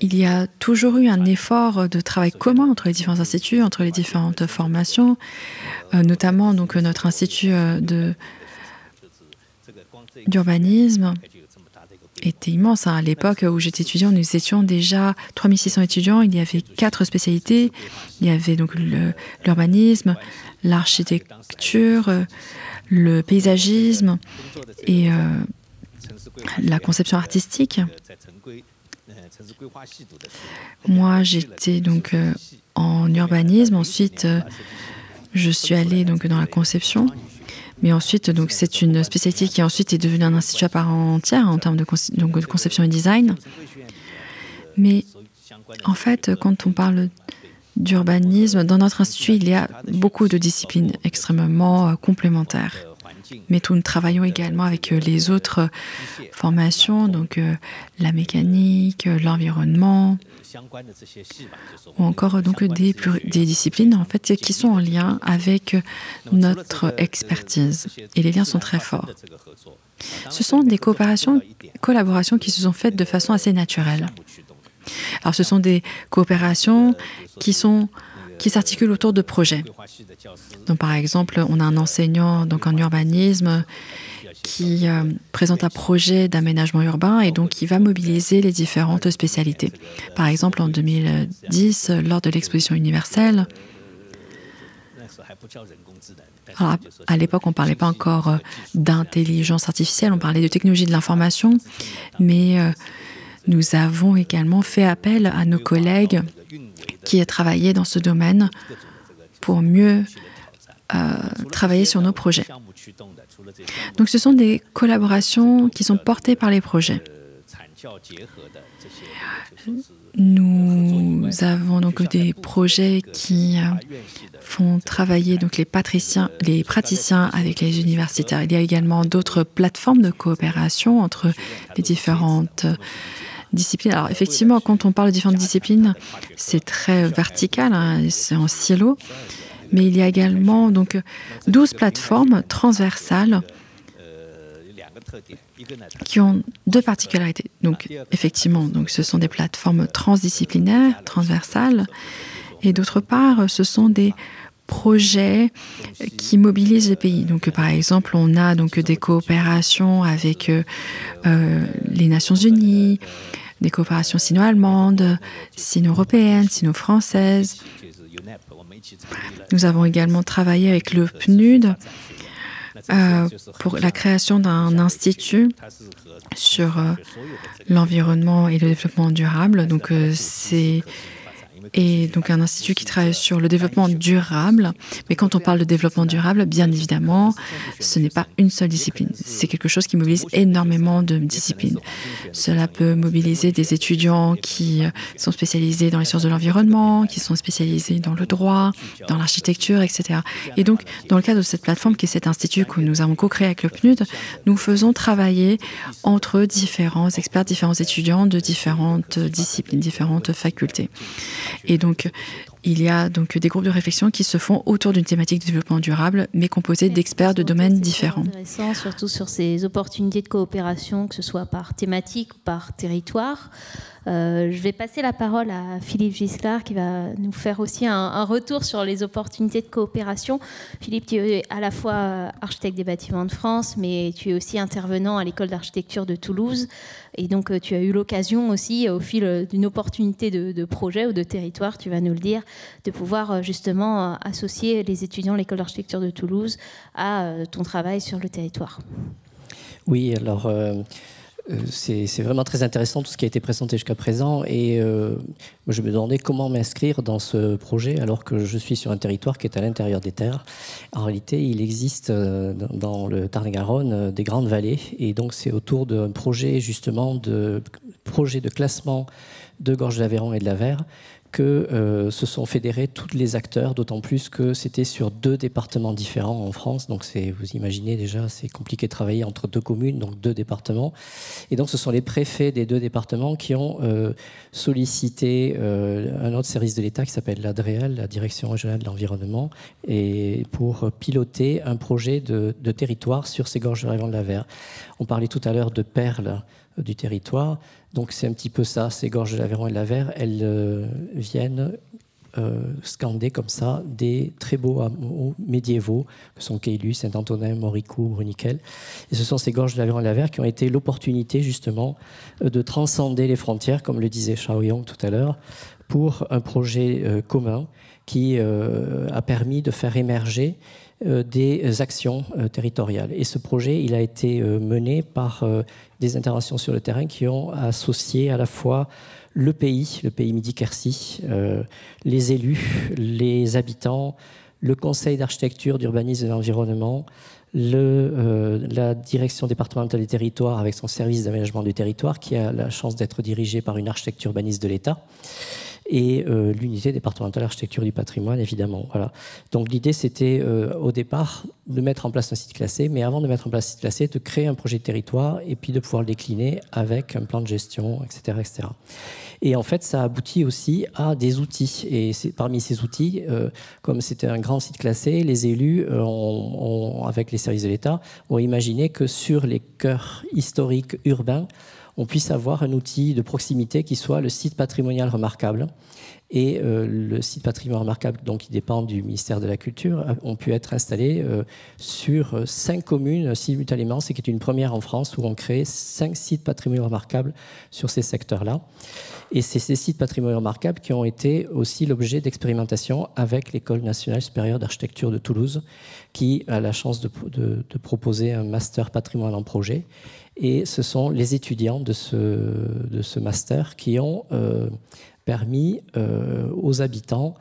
il y a toujours eu un effort de travail commun entre les différents instituts, entre les différentes formations, notamment notre institut d'urbanisme était immense. À l'époque où j'étais étudiant, nous étions déjà 3600 étudiants. Il y avait 4 spécialités. Il y avait donc l'urbanisme, l'architecture, le paysagisme et la conception artistique. Moi, j'étais donc en urbanisme. Ensuite, je suis allée dans la conception. Mais ensuite, c'est une spécialité qui ensuite est devenue un institut à part entière en termes de conception et design. Mais en fait, quand on parle d'urbanisme, dans notre institut, il y a beaucoup de disciplines extrêmement complémentaires. Mais nous travaillons également avec les autres formations, la mécanique, l'environnement, ou encore des disciplines en fait, qui sont en lien avec notre expertise. Et les liens sont très forts. Ce sont des collaborations qui se sont faites de façon assez naturelle. Alors, ce sont des coopérations qui s'articulent autour de projets. Donc, par exemple, on a un enseignant en urbanisme qui présente un projet d'aménagement urbain et donc qui va mobiliser les différentes spécialités. Par exemple, en 2010, lors de l'exposition universelle, alors, à l'époque, on ne parlait pas encore d'intelligence artificielle, on parlait de technologie de l'information, mais nous avons également fait appel à nos collègues qui travaillaient dans ce domaine pour mieux travailler sur nos projets. Donc ce sont des collaborations qui sont portées par les projets. Nous avons des projets qui font travailler les praticiens avec les universitaires. Il y a également d'autres plateformes de coopération entre les différentes disciplines. Alors effectivement, quand on parle de différentes disciplines, c'est très vertical, c'est en silo. Mais il y a également 12 plateformes transversales qui ont 2 particularités. Donc, effectivement, ce sont des plateformes transdisciplinaires, transversales, et d'autre part, ce sont des projets qui mobilisent les pays. Donc, par exemple, on a des coopérations avec les Nations Unies, des coopérations sino-allemandes, sino-européennes, sino-françaises. Nous avons également travaillé avec le PNUD pour la création d'un institut sur l'environnement et le développement durable. Donc, c'est et donc un institut qui travaille sur le développement durable. Mais quand on parle de développement durable, bien évidemment, ce n'est pas une seule discipline. C'est quelque chose qui mobilise énormément de disciplines. Cela peut mobiliser des étudiants qui sont spécialisés dans les sciences de l'environnement, qui sont spécialisés dans le droit, dans l'architecture, etc. Et donc, dans le cadre de cette plateforme qui est cet institut que nous avons co-créé avec le PNUD, nous faisons travailler entre différents experts, différents étudiants de différentes disciplines, différentes facultés. Et donc, il y a donc des groupes de réflexion qui se font autour d'une thématique de développement durable, mais composés d'experts de domaines différents. C'est intéressant, surtout sur ces opportunités de coopération, que ce soit par thématique ou par territoire. Je vais passer la parole à Philippe Gisclard qui va nous faire aussi un retour sur les opportunités de coopération. Philippe, tu es à la fois architecte des bâtiments de France, mais tu es aussi intervenant à l'école d'architecture de Toulouse. Et donc, tu as eu l'occasion aussi, au fil d'une opportunité de projet ou de territoire, tu vas nous le dire, de pouvoir justement associer les étudiants de l'école d'architecture de Toulouse à ton travail sur le territoire. Oui, alors... c'est vraiment très intéressant tout ce qui a été présenté jusqu'à présent et je me demandais comment m'inscrire dans ce projet alors que je suis sur un territoire qui est à l'intérieur des terres. En réalité, il existe dans le Tarn-et-Garonne des grandes vallées et donc c'est autour d'un projet justement de classement de Gorges de l'Aveyron et de l'Avers que se sont fédérés tous les acteurs, d'autant plus que c'était sur 2 départements différents en France. Donc vous imaginez déjà, c'est compliqué de travailler entre 2 communes, donc 2 départements. Et donc ce sont les préfets des 2 départements qui ont sollicité un autre service de l'État qui s'appelle l'ADREAL, la Direction régionale de l'environnement, et pour piloter un projet de territoire sur ces Gorges de l'Aveyron de l'Avers. On parlait tout à l'heure de perles du territoire. Donc c'est un petit peu ça, ces Gorges de l'Aveyron et de l'Avers, elles viennent scander comme ça des très beaux hameaux médiévaux que sont Caylus, Saint-Antonin, Moricourt, Bruniquel. Et ce sont ces Gorges de l'Aveyron et de l'Avers qui ont été l'opportunité justement de transcender les frontières, comme le disait Shaoyong tout à l'heure, pour un projet commun qui a permis de faire émerger des actions territoriales. Et ce projet, il a été mené par des interventions sur le terrain qui ont associé à la fois le pays Midi-Quercy, les élus, les habitants, le conseil d'architecture, d'urbanisme et d'environnement, la direction départementale des territoires avec son service d'aménagement du territoire qui a la chance d'être dirigé par une architecte urbaniste de l'État, et l'unité départementale d'architecture du patrimoine, évidemment. Voilà. Donc l'idée, c'était au départ de mettre en place un site classé, mais avant de mettre en place un site classé, de créer un projet de territoire et puis de pouvoir le décliner avec un plan de gestion, etc. etc. Et en fait, ça aboutit aussi à des outils. Et parmi ces outils, comme c'était un grand site classé, les élus, avec les services de l'État, ont imaginé que sur les cœurs historiques urbains, on puisse avoir un outil de proximité qui soit le site patrimonial remarquable. Et le site patrimonial remarquable, donc, qui dépend du ministère de la Culture, ont pu être installés sur 5 communes simultanément, ce qui est une première en France où on crée 5 sites patrimoniaux remarquables sur ces secteurs-là. Et c'est ces sites patrimoniaux remarquables qui ont été aussi l'objet d'expérimentation avec l'École nationale supérieure d'architecture de Toulouse, qui a la chance de proposer un master patrimoine en projet. Et ce sont les étudiants de ce master qui ont permis aux habitants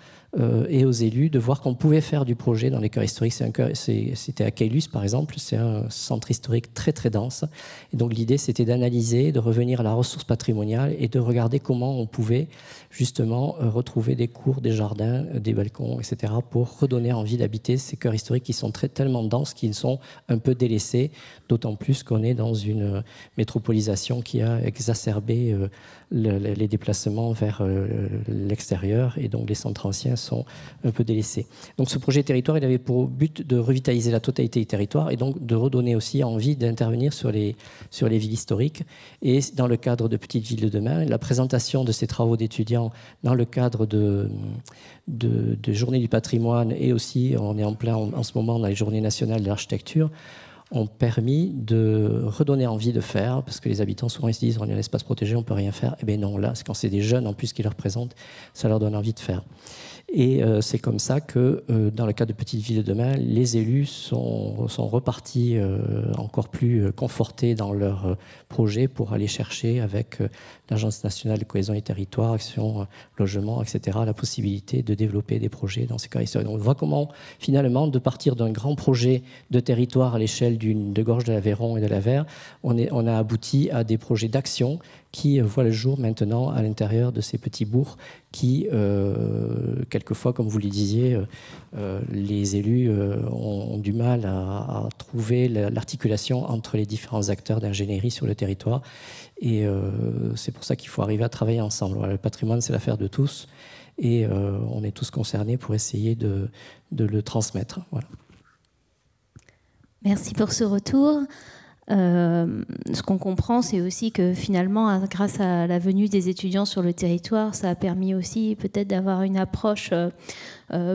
et aux élus de voir qu'on pouvait faire du projet dans les cœurs historiques. C'était à Caylus, par exemple, c'est un centre historique très très dense. Et donc l'idée, c'était d'analyser, de revenir à la ressource patrimoniale et de regarder comment on pouvait justement retrouver des cours, des jardins, des balcons, etc. pour redonner envie d'habiter ces cœurs historiques qui sont tellement denses qu'ils sont un peu délaissés, d'autant plus qu'on est dans une métropolisation qui a exacerbé les déplacements vers l'extérieur et donc les centres anciens sont un peu délaissés. Donc ce projet territoire, il avait pour but de revitaliser la totalité du territoire et donc de redonner aussi envie d'intervenir sur les villes historiques. Et dans le cadre de Petites Villes de demain, la présentation de ces travaux d'étudiants dans le cadre de Journées du patrimoine et aussi, on est en plein en ce moment dans les Journées nationales de l'architecture, ont permis de redonner envie de faire, parce que les habitants souvent ils se disent on est un espace protégé, on ne peut rien faire. Eh bien non, là, quand c'est des jeunes en plus qui les représentent, ça leur donne envie de faire. Et c'est comme ça que, dans le cas de Petites Villes de demain, les élus sont repartis encore plus confortés dans leur projet pour aller chercher avec l'Agence nationale de cohésion et territoire, Action Logement, etc., la possibilité de développer des projets dans ces cas historiques. Donc on voit comment, finalement, de partir d'un grand projet de territoire à l'échelle de Gorges de l'Aveyron et de l'Avers, on a abouti à des projets d'action qui voient le jour maintenant à l'intérieur de ces petits bourgs qui, quelquefois, comme vous le disiez, les élus ont du mal à trouver l'articulation entre les différents acteurs d'ingénierie sur le territoire. Et c'est pour ça qu'il faut arriver à travailler ensemble. Voilà, le patrimoine, c'est l'affaire de tous. Et on est tous concernés pour essayer de le transmettre. Voilà. Merci pour ce retour. Ce qu'on comprend, c'est aussi que finalement, grâce à la venue des étudiants sur le territoire, ça a permis aussi peut-être d'avoir une approche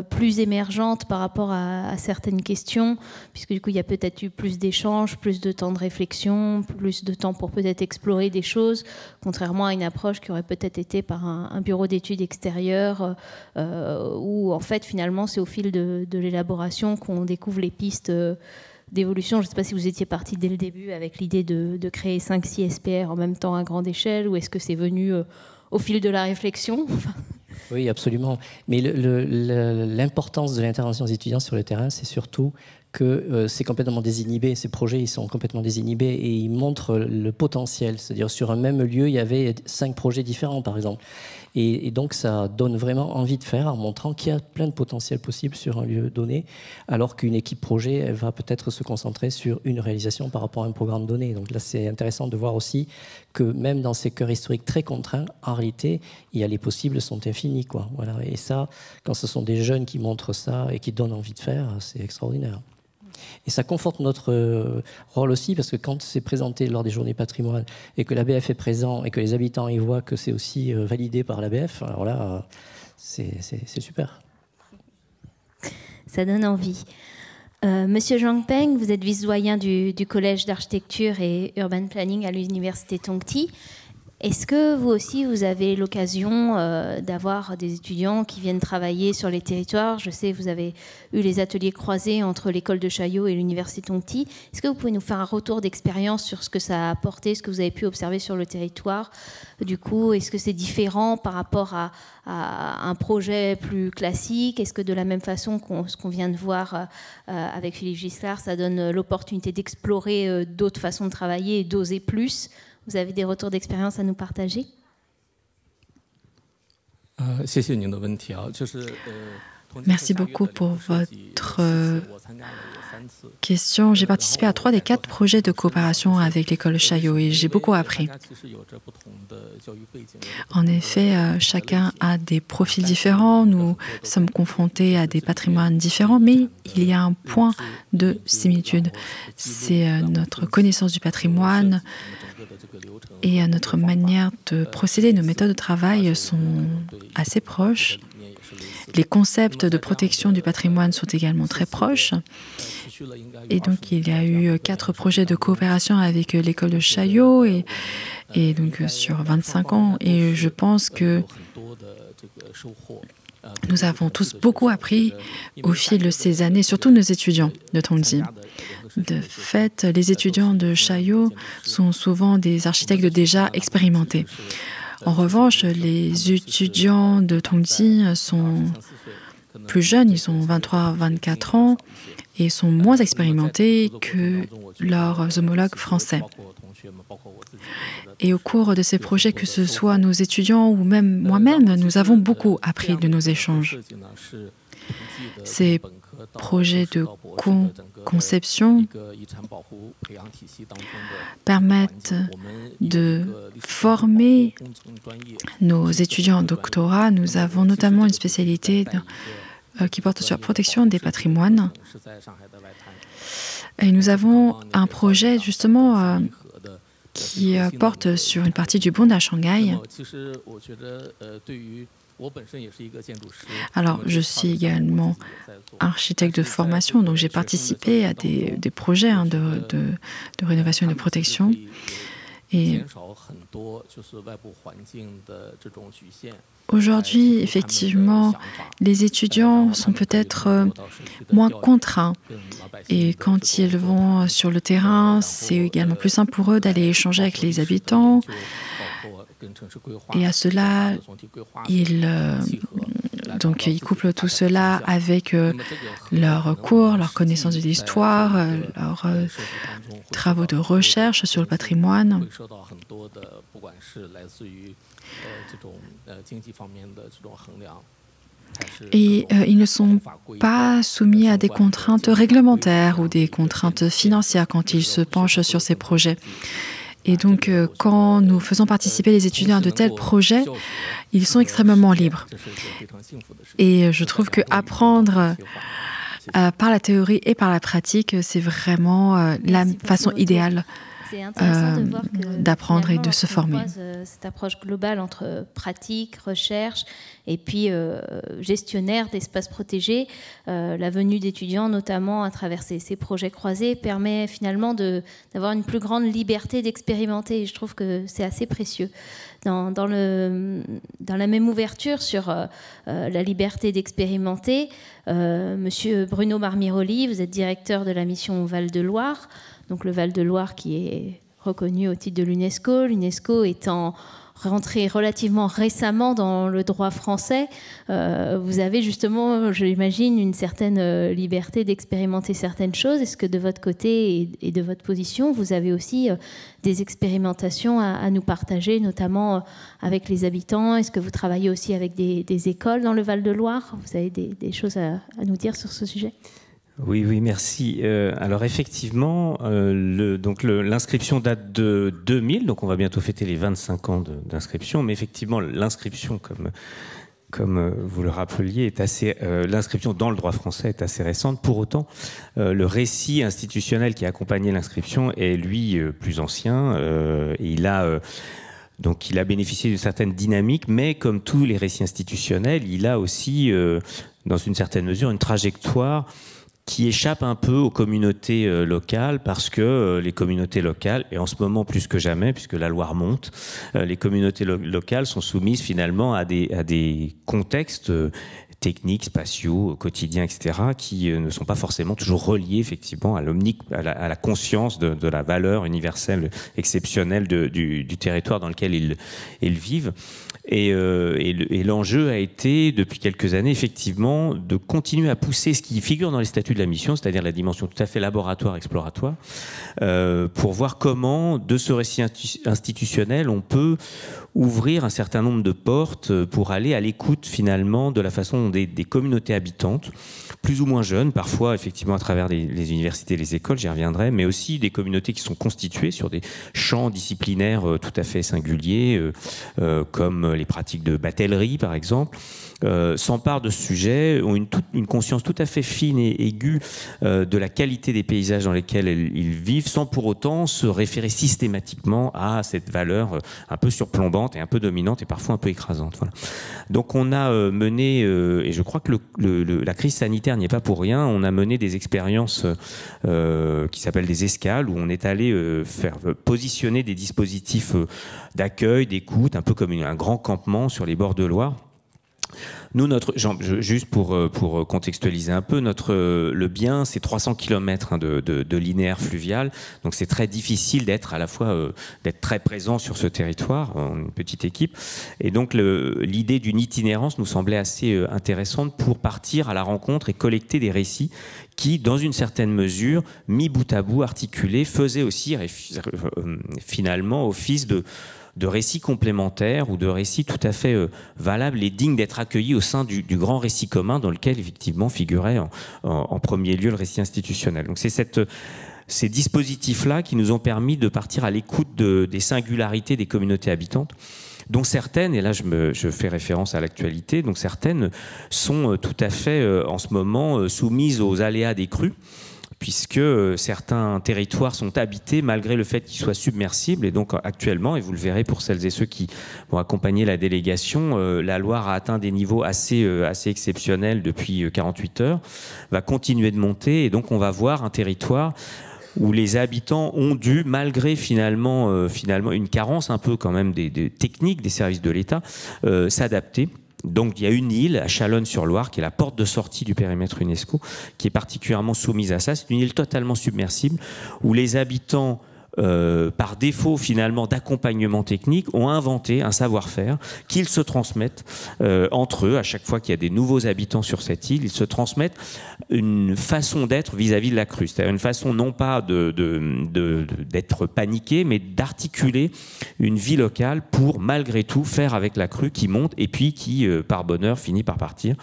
plus émergente par rapport à certaines questions, puisque du coup, il y a peut-être eu plus d'échanges, plus de temps de réflexion, plus de temps pour peut-être explorer des choses, contrairement à une approche qui aurait peut-être été par un bureau d'études extérieur, où en fait, finalement, c'est au fil de l'élaboration qu'on découvre les pistes d'évolution. Je ne sais pas si vous étiez parti dès le début avec l'idée de créer 5-6 SPR en même temps à grande échelle, ou est-ce que c'est venu au fil de la réflexion? Oui, absolument. Mais l'importance de l'intervention des étudiants sur le terrain, c'est surtout que c'est complètement désinhibé. Ces projets, ils sont complètement désinhibés et ils montrent le potentiel. C'est-à-dire, sur un même lieu, il y avait 5 projets différents, par exemple. Et donc, ça donne vraiment envie de faire en montrant qu'il y a plein de potentiel possible sur un lieu donné, alors qu'une équipe projet, elle va peut-être se concentrer sur une réalisation par rapport à un programme donné. Donc là, c'est intéressant de voir aussi que même dans ces cœurs historiques très contraints, en réalité, les possibles sont infinis, quoi. Voilà. Et ça, quand ce sont des jeunes qui montrent ça et qui donnent envie de faire, c'est extraordinaire. Et ça conforte notre rôle aussi, parce que quand c'est présenté lors des journées patrimoine et que l'ABF est présent et que les habitants y voient que c'est aussi validé par l'ABF, alors là, c'est super. Ça donne envie. Monsieur Zhang Peng, vous êtes vice-doyen du Collège d'architecture et urban planning à l'université Tongti. Est-ce que vous aussi, vous avez l'occasion d'avoir des étudiants qui viennent travailler sur les territoires? Je sais que vous avez eu les ateliers croisés entre l'école de Chaillot et l'université Tongti. Est-ce que vous pouvez nous faire un retour d'expérience sur ce que ça a apporté, ce que vous avez pu observer sur le territoire? Du coup, est-ce que c'est différent par rapport à un projet plus classique? Est-ce que de la même façon ce qu'on vient de voir avec Philippe Giscard, ça donne l'opportunité d'explorer d'autres façons de travailler et d'oser plus? Vous avez des retours d'expérience à nous partager? Merci beaucoup pour votre question. J'ai participé à 3 des 4 projets de coopération avec l'école Chaillot et j'ai beaucoup appris. En effet, chacun a des profils différents, nous sommes confrontés à des patrimoines différents, mais il y a un point de similitude. C'est notre connaissance du patrimoine et notre manière de procéder, nos méthodes de travail sont assez proches. Les concepts de protection du patrimoine sont également très proches. Et donc, il y a eu 4 projets de coopération avec l'école de Chaillot et donc sur 25 ans. Et je pense que nous avons tous beaucoup appris au fil de ces années, surtout nos étudiants de Tongti. De fait, les étudiants de Chaillot sont souvent des architectes déjà expérimentés. En revanche, les étudiants de Tongti sont plus jeunes, ils ont 23-24 ans et sont moins expérimentés que leurs homologues français. Et au cours de ces projets, que ce soit nos étudiants ou même moi-même, nous avons beaucoup appris de nos échanges. Ces projets de conception permettent de former nos étudiants en doctorat. Nous avons notamment une spécialité qui porte sur la protection des patrimoines. Et nous avons un projet justement qui porte sur une partie du Bund à Shanghai. Alors, je suis également architecte de formation, donc j'ai participé à des projets de rénovation et de protection. Et aujourd'hui, effectivement, les étudiants sont peut-être moins contraints. Et quand ils vont sur le terrain, c'est également plus simple pour eux d'aller échanger avec les habitants. Et à cela, ils couplent tout cela avec leurs cours, leur connaissance de l'histoire, leurs travaux de recherche sur le patrimoine. Et ils ne sont pas soumis à des contraintes réglementaires ou des contraintes financières quand ils se penchent sur ces projets. Et donc, quand nous faisons participer les étudiants à de tels projets, ils sont extrêmement libres. Et je trouve qu'apprendre par la théorie et par la pratique, c'est vraiment la façon idéale d'apprendre et de se former. Cette approche globale entre pratique, recherche et puis gestionnaire d'espaces protégés. La venue d'étudiants, notamment à travers ces projets croisés, permet finalement d'avoir une plus grande liberté d'expérimenter. Et je trouve que c'est assez précieux. Dans la même ouverture sur la liberté d'expérimenter, Monsieur Bruno Marmiroli, vous êtes directeur de la mission Val-de-Loire. Donc le Val-de-Loire qui est reconnu au titre de l'UNESCO, l'UNESCO étant rentré relativement récemment dans le droit français, vous avez justement, j'imagine, une certaine liberté d'expérimenter certaines choses. Est-ce que de votre côté et de votre position, vous avez aussi des expérimentations à nous partager, notamment avec les habitants? Est-ce que vous travaillez aussi avec des écoles dans le Val-de-Loire? Vous avez des choses à nous dire sur ce sujet? Oui, merci. Alors effectivement, l'inscription date de 2000, donc on va bientôt fêter les 25 ans d'inscription, mais effectivement l'inscription, comme vous le rappeliez, l'inscription dans le droit français est assez récente. Pour autant, le récit institutionnel qui a accompagné l'inscription est lui plus ancien. Il a bénéficié d'une certaine dynamique, mais comme tous les récits institutionnels, il a aussi, dans une certaine mesure, une trajectoire qui échappe un peu aux communautés locales, parce que les communautés locales, et en ce moment plus que jamais, puisque la loi remonte, les communautés locales sont soumises finalement à des contextes techniques, spatiaux, quotidiens, etc., qui ne sont pas forcément toujours reliés effectivement à la conscience de la valeur universelle exceptionnelle du territoire dans lequel ils vivent. Et l'enjeu a été, depuis quelques années, effectivement, de continuer à pousser ce qui figure dans les statuts de la mission, c'est-à-dire la dimension tout à fait laboratoire, exploratoire, pour voir comment, de ce récit institutionnel, on peut ouvrir un certain nombre de portes pour aller à l'écoute, finalement, de la façon dont des communautés habitantes, plus ou moins jeunes, parfois, effectivement, à travers les universités, les écoles, j'y reviendrai, mais aussi des communautés qui sont constituées sur des champs disciplinaires tout à fait singuliers, comme les pratiques de batellerie, par exemple, s'emparent de ce sujet, ont une conscience tout à fait fine et aiguë de la qualité des paysages dans lesquels ils vivent, sans pour autant se référer systématiquement à cette valeur un peu surplombante et un peu dominante et parfois un peu écrasante. Voilà. Donc on a mené, et je crois que la crise sanitaire n'y est pas pour rien, on a mené des expériences qui s'appellent des escales, où on est allé faire positionner des dispositifs d'accueil, d'écoute, un peu comme un grand campement sur les bords de Loire. Nous, juste pour contextualiser un peu, le bien, c'est 300 km de linéaire fluvial, donc c'est très difficile d'être à la fois d'être très présent sur ce territoire, une petite équipe, et donc l'idée d'une itinérance nous semblait assez intéressante pour partir à la rencontre et collecter des récits qui, dans une certaine mesure, mis bout à bout, articulés, faisaient aussi finalement office de récits complémentaires ou de récits tout à fait valables et dignes d'être accueillis au sein du grand récit commun dans lequel, effectivement, figurait en premier lieu le récit institutionnel. Donc c'est ces dispositifs-là qui nous ont permis de partir à l'écoute des singularités des communautés habitantes, dont certaines, et là je fais référence à l'actualité, donc certaines sont tout à fait en ce moment soumises aux aléas des crues. puisque certains territoires sont habités malgré le fait qu'ils soient submersibles. Et donc actuellement, et vous le verrez pour celles et ceux qui vont accompagner la délégation, la Loire a atteint des niveaux assez exceptionnels depuis 48 heures, va continuer de monter, et donc on va voir un territoire où les habitants ont dû, malgré finalement une carence un peu quand même des techniques des services de l'État, s'adapter. Donc il y a une île à Chalonnes-sur-Loire qui est la porte de sortie du périmètre UNESCO, qui est particulièrement soumise à ça. C'est une île totalement submersible où les habitants, par défaut finalement d'accompagnement technique, ont inventé un savoir-faire qu'ils se transmettent entre eux. À chaque fois qu'il y a des nouveaux habitants sur cette île, ils se transmettent une façon d'être vis-à-vis de la crue, c'est-à-dire une façon non pas d'être paniqué, mais d'articuler une vie locale pour malgré tout faire avec la crue qui monte et puis qui par bonheur finit par partir,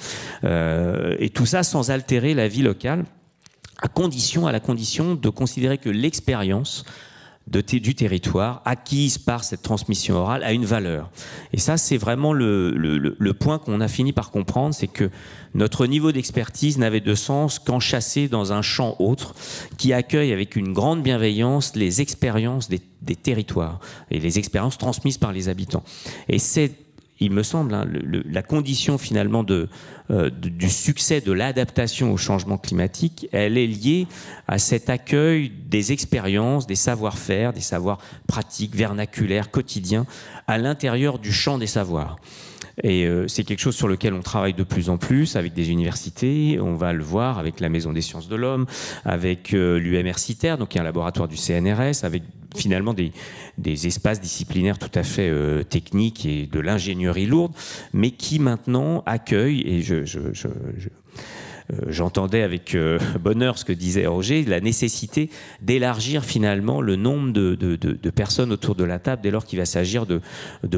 et tout ça sans altérer la vie locale, à la condition de considérer que l'expérience du territoire acquise par cette transmission orale a une valeur. Et ça, c'est vraiment le point qu'on a fini par comprendre, c'est que notre niveau d'expertise n'avait de sens qu'enchâssé dans un champ autre qui accueille avec une grande bienveillance les expériences des territoires et les expériences transmises par les habitants. Et c'est, il me semble, la condition finalement du succès de l'adaptation au changement climatique, elle est liée à cet accueil des expériences, des savoir-faire, des savoirs pratiques, vernaculaires, quotidiens, à l'intérieur du champ des savoirs. Et c'est quelque chose sur lequel on travaille de plus en plus avec des universités. On va le voir avec la Maison des sciences de l'homme, avec l'UMR CITER, donc qui est un laboratoire du CNRS, avec finalement des espaces disciplinaires tout à fait techniques et de l'ingénierie lourde, mais qui maintenant accueillent, et j'entendais avec bonheur ce que disait Roger, la nécessité d'élargir finalement le nombre de personnes autour de la table dès lors qu'il va s'agir de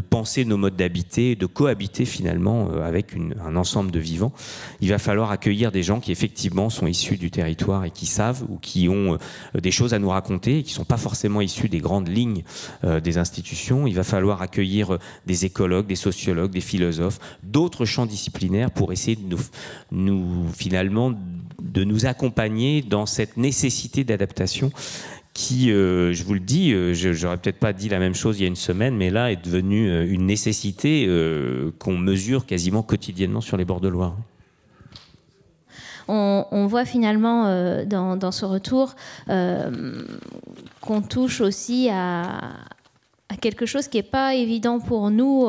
penser nos modes d'habiter, de cohabiter finalement avec un ensemble de vivants. Il va falloir accueillir des gens qui effectivement sont issus du territoire et qui savent ou qui ont des choses à nous raconter et qui ne sont pas forcément issus des grandes lignes des institutions. Il va falloir accueillir des écologues, des sociologues, des philosophes, d'autres champs disciplinaires pour essayer de de nous accompagner dans cette nécessité d'adaptation qui, je vous le dis, j'aurais peut-être pas dit la même chose il y a une semaine, mais là est devenue une nécessité qu'on mesure quasiment quotidiennement sur les bords de Loire. On voit finalement dans ce retour qu'on touche aussi à quelque chose qui n'est pas évident pour nous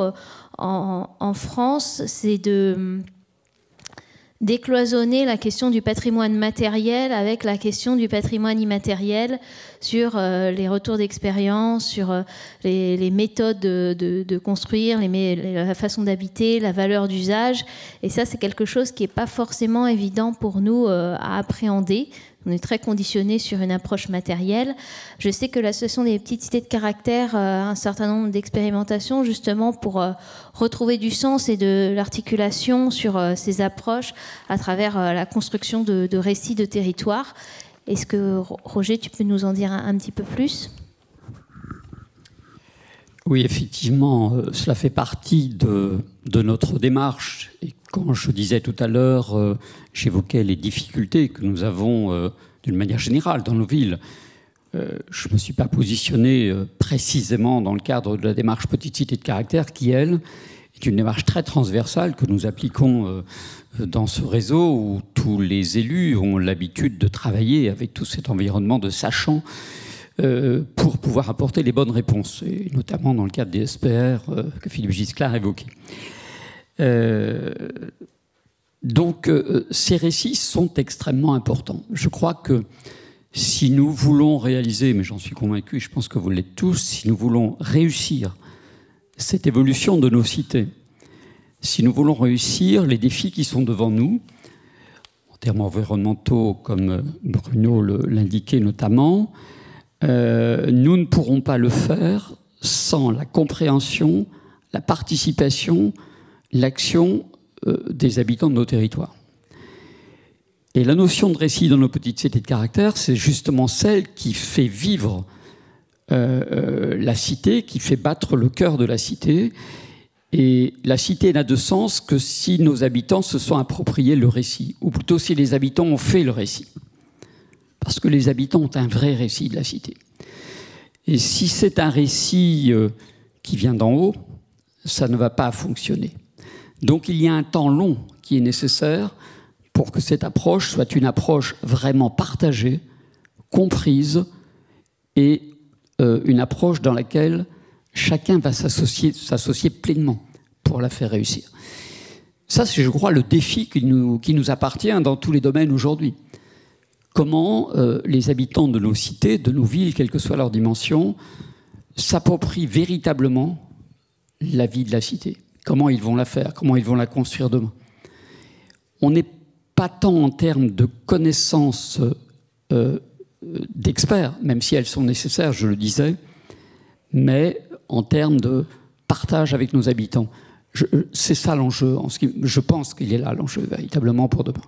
en France, c'est de décloisonner la question du patrimoine matériel avec la question du patrimoine immatériel sur les retours d'expérience, sur les méthodes de construire, la façon d'habiter, la valeur d'usage. Et ça, c'est quelque chose qui n'est pas forcément évident pour nous à appréhender. On est très conditionné sur une approche matérielle. Je sais que l'association des petites cités de caractère a un certain nombre d'expérimentations justement pour retrouver du sens et de l'articulation sur ces approches à travers la construction de récits de territoire. Est-ce que, Roger, tu peux nous en dire un petit peu plus ? Oui, effectivement, cela fait partie de notre démarche. Et quand je disais tout à l'heure, j'évoquais les difficultés que nous avons d'une manière générale dans nos villes. Je ne me suis pas positionné précisément dans le cadre de la démarche petite cité de caractère qui, elle, est une démarche très transversale que nous appliquons dans ce réseau où tous les élus ont l'habitude de travailler avec tout cet environnement de sachants pour pouvoir apporter les bonnes réponses, et notamment dans le cadre des SPR que Philippe Gisclard évoquait. Donc, ces récits sont extrêmement importants. Je crois que si nous voulons réaliser, mais j'en suis convaincu, je pense que vous l'êtes tous, si nous voulons réussir cette évolution de nos cités, si nous voulons réussir les défis qui sont devant nous, en termes environnementaux, comme Bruno l'indiquait notamment, nous ne pourrons pas le faire sans la compréhension, la participation, l'action des habitants de nos territoires. Et la notion de récit dans nos petites cités de caractère, c'est justement celle qui fait vivre la cité, qui fait battre le cœur de la cité. Et la cité n'a de sens que si nos habitants se sont appropriés le récit, ou plutôt si les habitants ont fait le récit. parce que les habitants ont un vrai récit de la cité. Et si c'est un récit qui vient d'en haut, ça ne va pas fonctionner. Donc il y a un temps long qui est nécessaire pour que cette approche soit une approche vraiment partagée, comprise, et une approche dans laquelle chacun va s'associer pleinement pour la faire réussir. Ça, c'est, je crois, le défi qui nous appartient dans tous les domaines aujourd'hui. Comment les habitants de nos cités, de nos villes, quelle que soit leur dimension, s'approprient véritablement la vie de la cité. Comment ils vont la faire, comment ils vont la construire demain. On n'est pas tant en termes de connaissances d'experts, même si elles sont nécessaires, je le disais, mais en termes de partage avec nos habitants. C'est ça l'enjeu, je pense qu'il est là l'enjeu véritablement pour demain.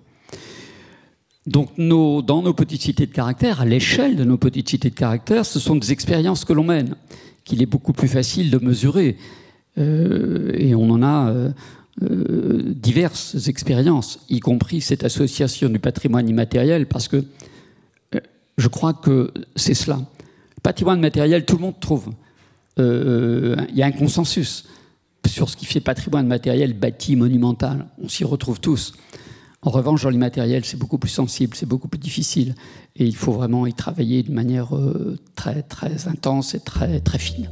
Donc dans nos petites cités de caractère, à l'échelle de nos petites cités de caractère, ce sont des expériences que l'on mène, qu'il est beaucoup plus facile de mesurer. Et on en a diverses expériences, y compris cette association du patrimoine immatériel, parce que je crois que c'est cela. Le patrimoine matériel, tout le monde trouve. Il y a un consensus sur ce qui fait patrimoine matériel, bâti, monumental. On s'y retrouve tous. En revanche, dans l'immatériel, c'est beaucoup plus sensible, c'est beaucoup plus difficile. Et il faut vraiment y travailler de manière très, très intense et très, très fine.